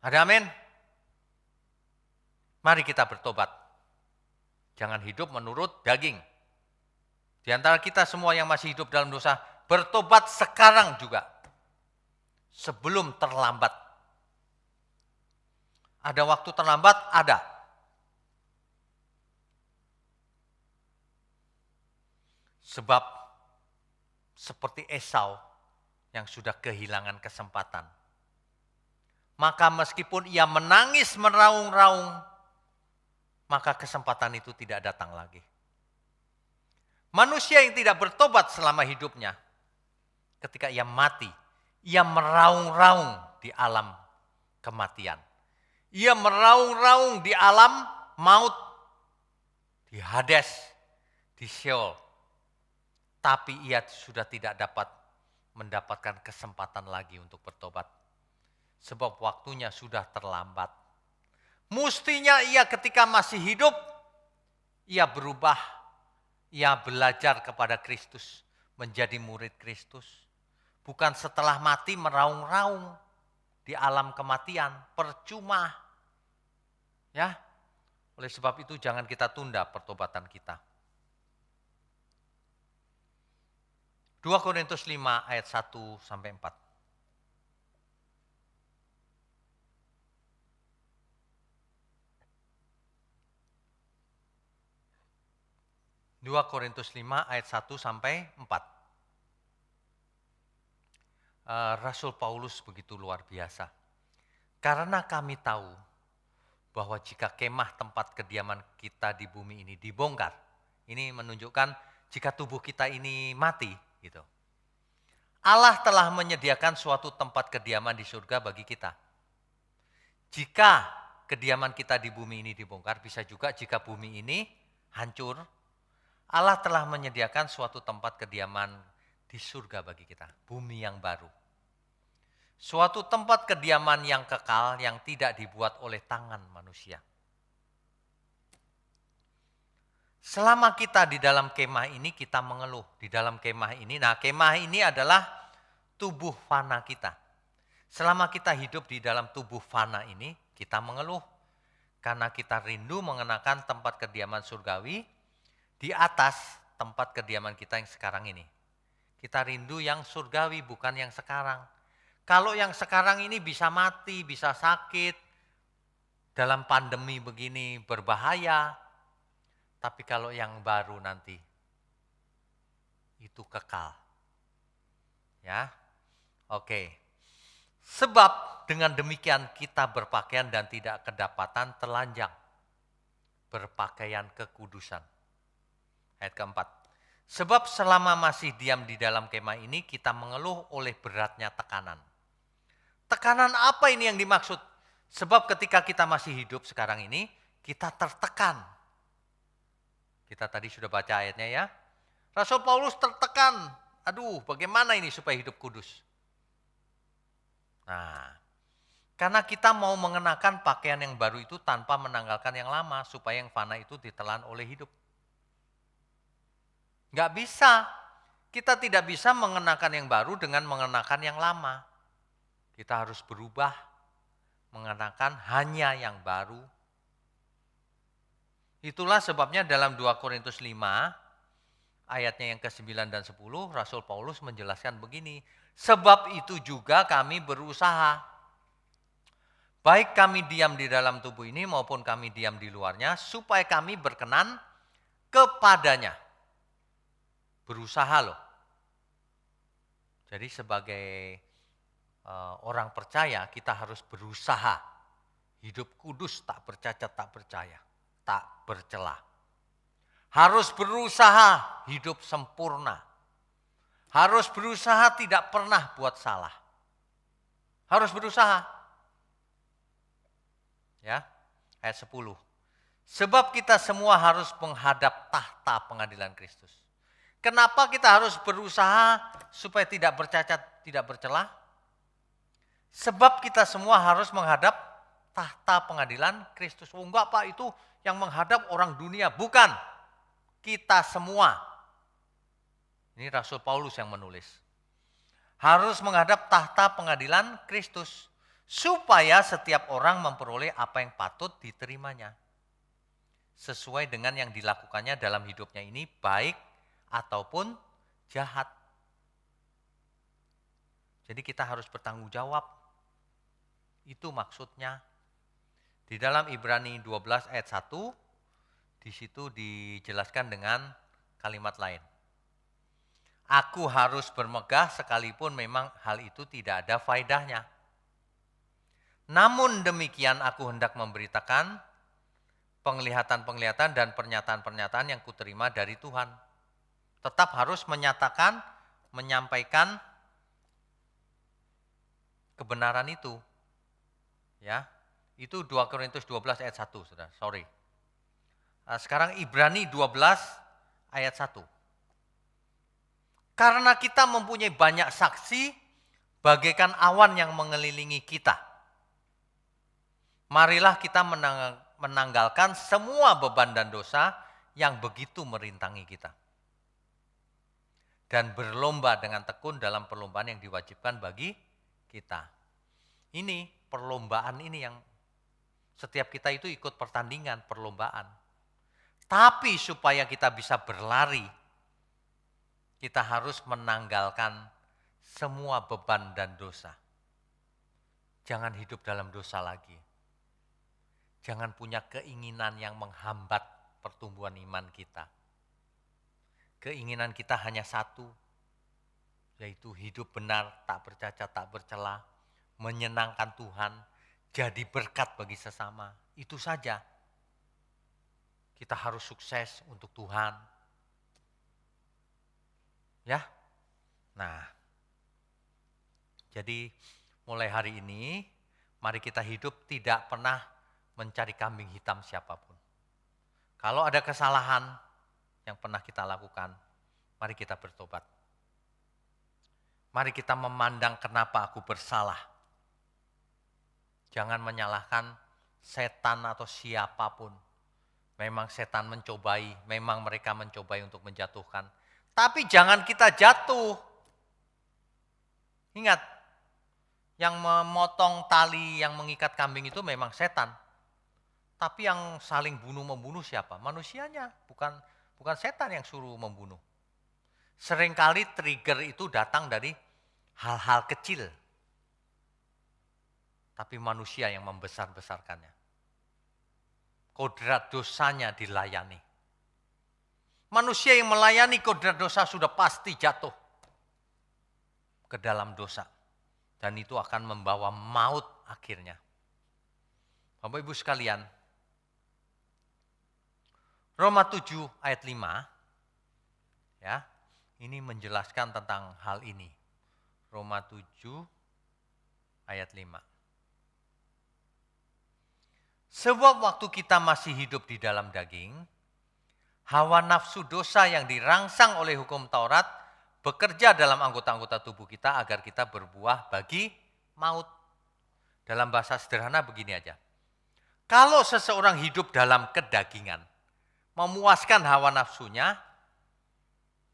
Ada amin? Mari kita bertobat. Jangan hidup menurut daging. Di antara kita semua yang masih hidup dalam dosa, bertobat sekarang juga. Sebelum terlambat. Ada waktu terlambat? Ada. Sebab seperti Esau yang sudah kehilangan kesempatan. Maka meskipun ia menangis meraung-raung, maka kesempatan itu tidak datang lagi. Manusia yang tidak bertobat selama hidupnya, ketika ia mati, ia meraung-raung di alam kematian. Ia meraung-raung di alam maut, di Hades, di Sheol. Tapi ia sudah tidak dapat mendapatkan kesempatan lagi untuk bertobat. Sebab waktunya sudah terlambat. Mestinya ia ketika masih hidup, ia berubah, ia belajar kepada Kristus, menjadi murid Kristus. Bukan setelah mati meraung-raung di alam kematian, percuma. Ya, oleh sebab itu jangan kita tunda pertobatan kita. 2 Korintus 5 ayat 1-4. 2 Korintus 5 ayat 1 sampai 4. Rasul Paulus begitu luar biasa. Karena kami tahu bahwa jika kemah tempat kediaman kita di bumi ini dibongkar, ini menunjukkan jika tubuh kita ini mati, gitu. Allah telah menyediakan suatu tempat kediaman di surga bagi kita. Jika kediaman kita di bumi ini dibongkar, bisa juga jika bumi ini hancur, Allah telah menyediakan suatu tempat kediaman di surga bagi kita, bumi yang baru. Suatu tempat kediaman yang kekal yang tidak dibuat oleh tangan manusia. Selama kita di dalam kemah ini kita mengeluh. Di dalam kemah ini, kemah ini adalah tubuh fana kita. Selama kita hidup di dalam tubuh fana ini, kita mengeluh. Karena kita rindu mengenakan tempat kediaman surgawi di atas tempat kediaman kita yang sekarang ini. Kita rindu yang surgawi, bukan yang sekarang. Kalau yang sekarang ini bisa mati, bisa sakit, dalam pandemi begini berbahaya. Tapi kalau yang baru nanti, itu kekal. Ya, oke. Sebab dengan demikian kita berpakaian dan tidak kedapatan telanjang. Berpakaian kekudusan. Ayat keempat. Sebab selama masih diam di dalam kemah ini, kita mengeluh oleh beratnya tekanan. Tekanan apa ini yang dimaksud? Sebab ketika kita masih hidup sekarang ini, kita tertekan. Kita tadi sudah baca ayatnya ya. Rasul Paulus tertekan. Aduh, bagaimana ini supaya hidup kudus? Nah, karena kita mau mengenakan pakaian yang baru itu tanpa menanggalkan yang lama, supaya yang fana itu ditelan oleh hidup. Nggak bisa. Kita tidak bisa mengenakan yang baru dengan mengenakan yang lama. Kita harus berubah, mengenakan hanya yang baru. Itulah sebabnya dalam 2 Korintus 5, ayatnya yang ke-9 dan 10, Rasul Paulus menjelaskan begini. Sebab itu juga kami berusaha. Baik kami diam di dalam tubuh ini maupun kami diam di luarnya, supaya kami berkenan kepadanya. Berusaha loh. Jadi sebagai orang percaya kita harus berusaha. Hidup kudus, tak bercacat, tak percaya, tak bercela. Harus berusaha hidup sempurna. Harus berusaha tidak pernah buat salah. Harus berusaha. Ya, ayat 10. Sebab kita semua harus menghadap tahta pengadilan Kristus. Kenapa kita harus berusaha supaya tidak bercacat, tidak bercelah? Sebab kita semua harus menghadap tahta pengadilan Kristus. Oh enggak Pak, itu yang menghadap orang dunia. Bukan, kita semua. Ini Rasul Paulus yang menulis. Harus menghadap tahta pengadilan Kristus. Supaya setiap orang memperoleh apa yang patut diterimanya. Sesuai dengan yang dilakukannya dalam hidupnya ini, baik ataupun jahat. Jadi kita harus bertanggung jawab. Itu maksudnya. Di dalam Ibrani 12 ayat 1, di situ dijelaskan dengan kalimat lain. Aku harus bermegah sekalipun memang hal itu tidak ada faedahnya. Namun demikian aku hendak memberitakan penglihatan-penglihatan dan pernyataan-pernyataan yang kuterima dari Tuhan. Tetap harus menyatakan, menyampaikan kebenaran itu. Ya, itu 2 Korintus 12 ayat 1, Saudara. Sorry. Sekarang Ibrani 12 ayat 1. Karena kita mempunyai banyak saksi bagaikan awan yang mengelilingi kita. Marilah kita menanggalkan semua beban dan dosa yang begitu merintangi kita. Dan berlomba dengan tekun dalam perlombaan yang diwajibkan bagi kita. Ini perlombaan ini yang setiap kita itu ikut pertandingan, perlombaan. Tapi supaya kita bisa berlari, kita harus menanggalkan semua beban dan dosa. Jangan hidup dalam dosa lagi. Jangan punya keinginan yang menghambat pertumbuhan iman kita. Keinginan kita hanya satu, yaitu hidup benar, tak bercacat, tak bercela, menyenangkan Tuhan, jadi berkat bagi sesama. Itu saja. Kita harus sukses untuk Tuhan. Ya. Nah, jadi mulai hari ini, mari kita hidup tidak pernah mencari kambing hitam siapapun. Kalau ada kesalahan yang pernah kita lakukan, mari kita bertobat. Mari kita memandang kenapa aku bersalah. Jangan menyalahkan setan atau siapapun. Memang setan mencobai, memang mereka mencobai untuk menjatuhkan. Tapi jangan kita jatuh. Ingat, yang memotong tali yang mengikat kambing itu memang setan. Tapi yang saling bunuh-membunuh siapa? Manusianya, bukan setan yang suruh membunuh. Seringkali trigger itu datang dari hal-hal kecil. Tapi manusia yang membesar-besarkannya. Kodrat dosanya dilayani. Manusia yang melayani kodrat dosa sudah pasti jatuh ke dalam dosa. Dan itu akan membawa maut akhirnya. Bapak Ibu sekalian, Roma 7 ayat 5, ya, ini menjelaskan tentang hal ini. Roma 7 ayat 5. Sebab waktu kita masih hidup di dalam daging, hawa nafsu dosa yang dirangsang oleh hukum Taurat bekerja dalam anggota-anggota tubuh kita agar kita berbuah bagi maut. Dalam bahasa sederhana begini aja. Kalau seseorang hidup dalam kedagingan, memuaskan hawa nafsunya,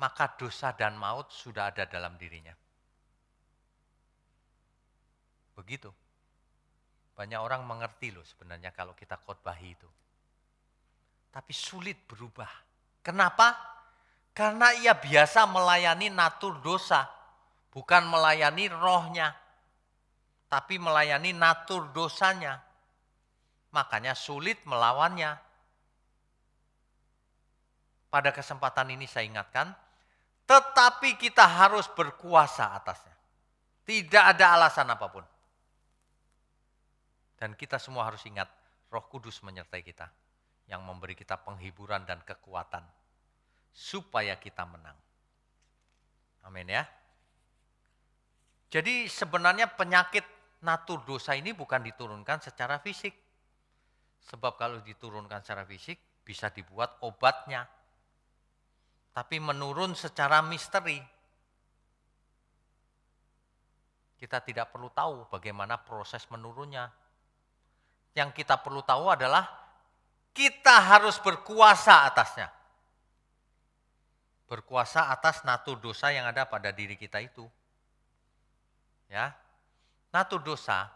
maka dosa dan maut sudah ada dalam dirinya. Begitu. Banyak orang mengerti loh sebenarnya kalau kita khotbahi itu. Tapi sulit berubah. Kenapa? Karena ia biasa melayani natur dosa. Bukan melayani rohnya. Tapi melayani natur dosanya. Makanya sulit melawannya. Pada kesempatan ini saya ingatkan, tetapi kita harus berkuasa atasnya. Tidak ada alasan apapun. Dan kita semua harus ingat, Roh Kudus menyertai kita, yang memberi kita penghiburan dan kekuatan, supaya kita menang. Amin ya. Jadi sebenarnya penyakit natur dosa ini bukan diturunkan secara fisik. Sebab kalau diturunkan secara fisik, bisa dibuat obatnya. Tapi menurun secara misteri. Kita tidak perlu tahu bagaimana proses menurunnya. Yang kita perlu tahu adalah kita harus berkuasa atasnya. Berkuasa atas natur dosa yang ada pada diri kita itu. Ya. Natur dosa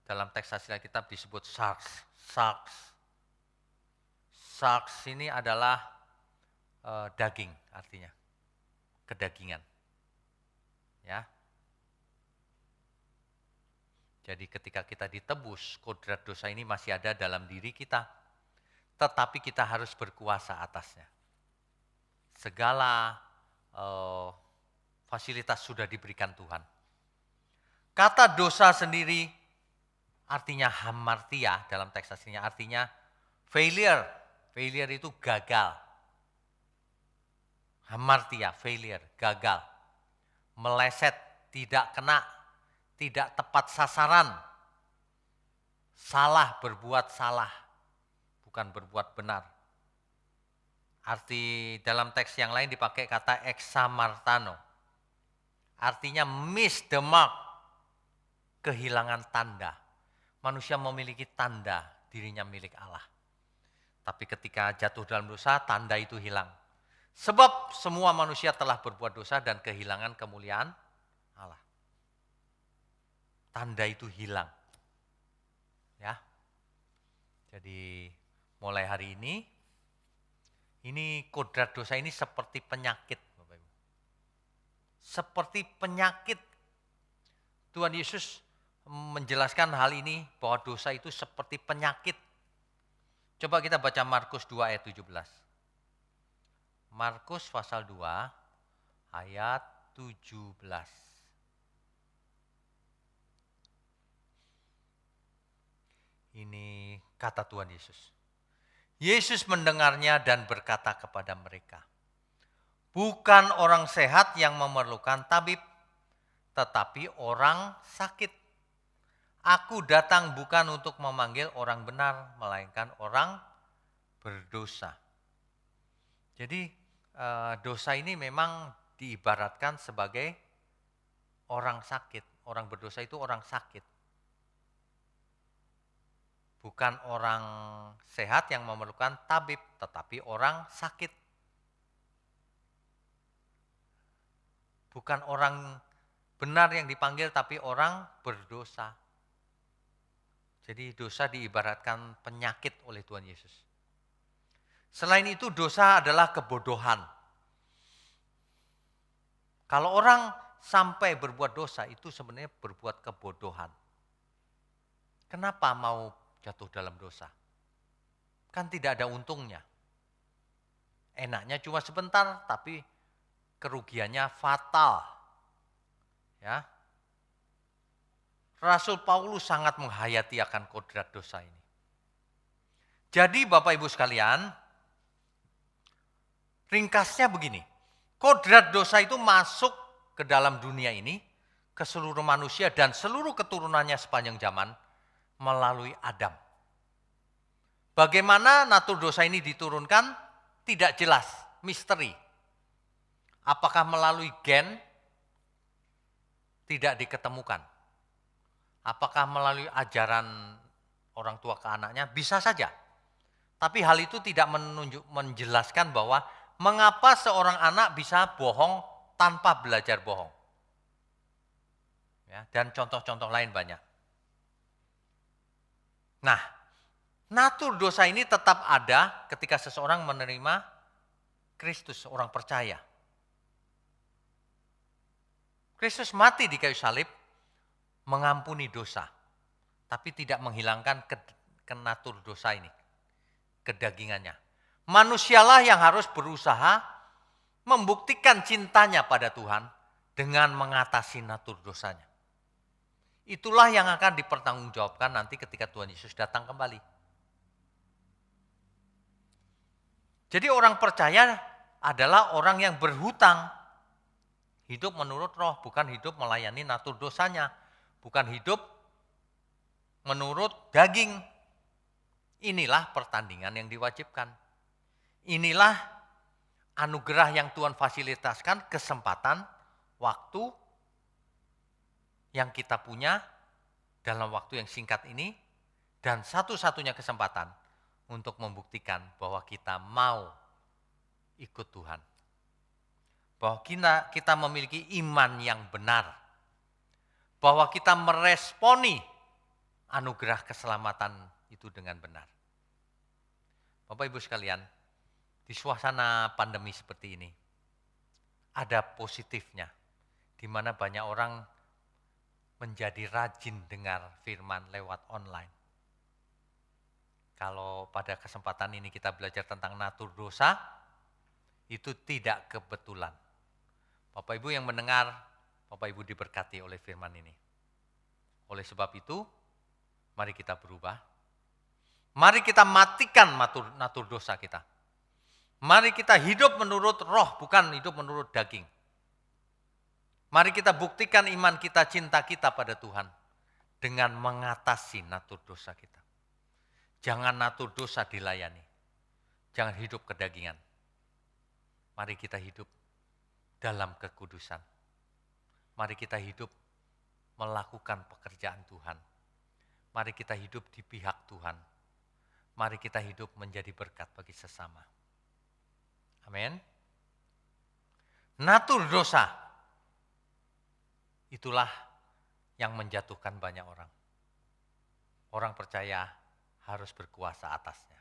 dalam teks asli kitab disebut sarx. Sarx ini adalah daging artinya. Kedagingan. Ya. Jadi ketika kita ditebus, kodrat dosa ini masih ada dalam diri kita. Tetapi kita harus berkuasa atasnya. Segala fasilitas sudah diberikan Tuhan. Kata dosa sendiri artinya hamartia dalam teks aslinya. Artinya failure. Failure itu gagal. Hamartia, failure, gagal. Meleset, tidak kena. Tidak tepat sasaran, salah berbuat salah, bukan berbuat benar. Arti dalam teks yang lain dipakai kata examartano, artinya miss the mark, kehilangan tanda. Manusia memiliki tanda dirinya milik Allah. Tapi ketika jatuh dalam dosa, tanda itu hilang. Sebab semua manusia telah berbuat dosa dan kehilangan kemuliaan Allah. Tanda itu hilang. Ya. Jadi mulai hari ini kodrat dosa ini seperti penyakit, Bapak Ibu. Seperti penyakit. Tuhan Yesus menjelaskan hal ini bahwa dosa itu seperti penyakit. Coba kita baca Markus 2 ayat 17. Markus pasal 2 ayat 17. Ini kata Tuhan Yesus. Yesus mendengarnya dan berkata kepada mereka, bukan orang sehat yang memerlukan tabib, tetapi orang sakit. Aku datang bukan untuk memanggil orang benar, melainkan orang berdosa. Jadi dosa ini memang diibaratkan sebagai orang sakit. Orang berdosa itu orang sakit. Bukan orang sehat yang memerlukan tabib, tetapi orang sakit. Bukan orang benar yang dipanggil, tapi orang berdosa. Jadi dosa diibaratkan penyakit oleh Tuhan Yesus. Selain itu dosa adalah kebodohan. Kalau orang sampai berbuat dosa itu sebenarnya berbuat kebodohan. Kenapa mau jatuh dalam dosa? Kan tidak ada untungnya. Enaknya cuma sebentar, tapi kerugiannya fatal. Ya. Rasul Paulus sangat menghayati akan kodrat dosa ini. Jadi Bapak Ibu sekalian, ringkasnya begini. Kodrat dosa itu masuk ke dalam dunia ini, ke seluruh manusia dan seluruh keturunannya sepanjang zaman melalui Adam. Bagaimana natur dosa ini diturunkan? Tidak jelas, misteri. Apakah melalui gen? Tidak diketemukan. Apakah melalui ajaran orang tua ke anaknya? Bisa saja. Tapi hal itu tidak menjelaskan bahwa mengapa seorang anak bisa bohong tanpa belajar bohong. Ya, dan contoh-contoh lain banyak. Nah, natur dosa ini tetap ada ketika seseorang menerima Kristus, orang percaya. Kristus mati di kayu salib, mengampuni dosa, tapi tidak menghilangkan kenatur dosa ini, kedagingannya. Manusialah yang harus berusaha membuktikan cintanya pada Tuhan dengan mengatasi natur dosanya. Itulah yang akan dipertanggungjawabkan nanti ketika Tuhan Yesus datang kembali. Jadi orang percaya adalah orang yang berhutang. Hidup menurut roh, bukan hidup melayani natur dosanya. Bukan hidup menurut daging. Inilah pertandingan yang diwajibkan. Inilah anugerah yang Tuhan fasilitaskan, kesempatan, waktu yang kita punya dalam waktu yang singkat ini. Dan satu-satunya kesempatan untuk membuktikan bahwa kita mau ikut Tuhan. Bahwa kita memiliki iman yang benar. Bahwa kita meresponi anugerah keselamatan itu dengan benar. Bapak Ibu sekalian, di suasana pandemi seperti ini, ada positifnya, di mana banyak orang menjadi rajin dengar firman lewat online. Kalau pada kesempatan ini kita belajar tentang natur dosa, itu tidak kebetulan. Bapak Ibu yang mendengar, Bapak Ibu diberkati oleh firman ini. Oleh sebab itu, mari kita berubah. Mari kita matikan natur dosa kita. Mari kita hidup menurut roh, bukan hidup menurut daging. Mari kita buktikan iman kita, cinta kita pada Tuhan dengan mengatasi natur dosa kita. Jangan natur dosa dilayani. Jangan hidup kedagingan. Mari kita hidup dalam kekudusan. Mari kita hidup melakukan pekerjaan Tuhan. Mari kita hidup di pihak Tuhan. Mari kita hidup menjadi berkat bagi sesama. Amin. Natur dosa, itulah yang menjatuhkan banyak orang. Orang percaya harus berkuasa atasnya.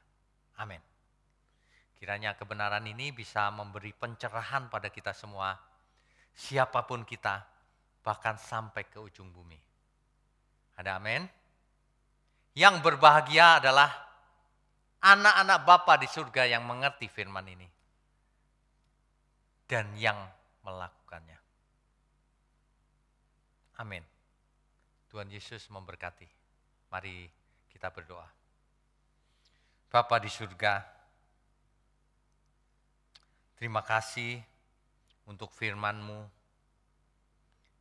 Amin. Kiranya kebenaran ini bisa memberi pencerahan pada kita semua, siapapun kita, bahkan sampai ke ujung bumi. Ada amin? Yang berbahagia adalah anak-anak Bapa di surga yang mengerti firman ini. dan yang melakukannya. Amin. Tuhan Yesus memberkati. Mari kita berdoa. Bapa di surga, terima kasih untuk firman-Mu.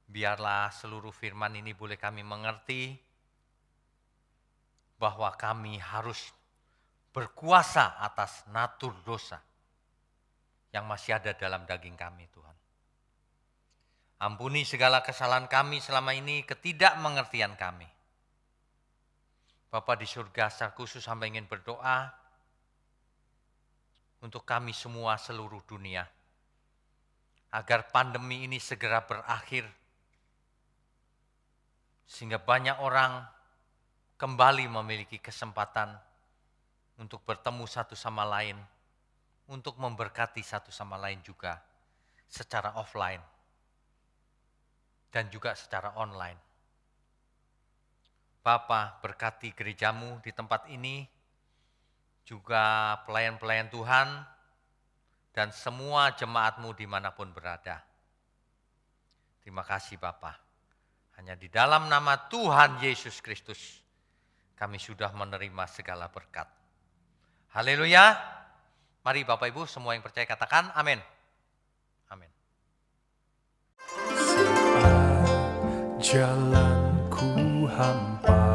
Biarlah seluruh firman ini boleh kami mengerti bahwa kami harus berkuasa atas natur dosa yang masih ada dalam daging kami, Tuhan. Ampuni segala kesalahan kami selama ini, ketidakmengertian kami. Bapa di surga, secara khusus hamba ingin berdoa untuk kami semua seluruh dunia, agar pandemi ini segera berakhir, sehingga banyak orang kembali memiliki kesempatan untuk bertemu satu sama lain, untuk memberkati satu sama lain juga secara offline dan juga secara online. Bapa, berkati gerejamu di tempat ini, juga pelayan-pelayan Tuhan, dan semua jemaatmu dimanapun berada. Terima kasih Bapa. Hanya di dalam nama Tuhan Yesus Kristus, kami sudah menerima segala berkat. Haleluya. Mari Bapak Ibu semua yang percaya katakan amin. Amin. Saat jalanku hampa,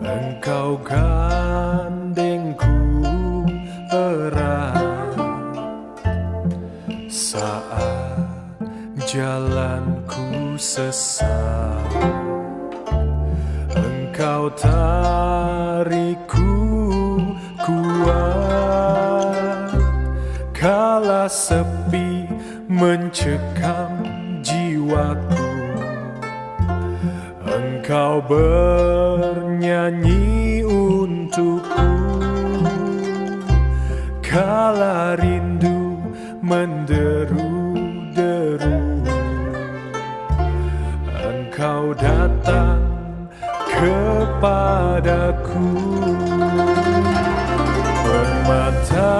Engkau gandengku erat. Saat jalanku sesat, Engkau tarikku kuat. Kala sepi mencekam jiwaku, Engkau bernyanyi untukku. Kala rindu menderu-deru, Engkau datang kepadaku. Permata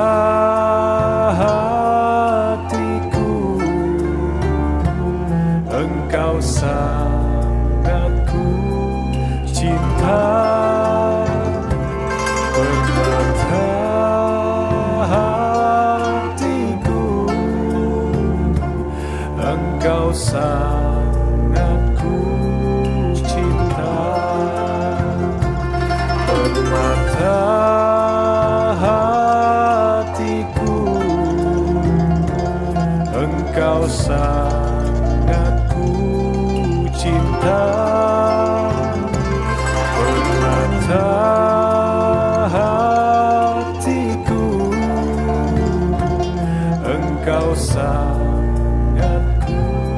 hatiku, Engkau sangat ku cinta. Permata hatiku, Engkau sangat ku cinta. Permata hatiku, Engkau sangat ku cinta. Permata hatiku, Engkau sangat ku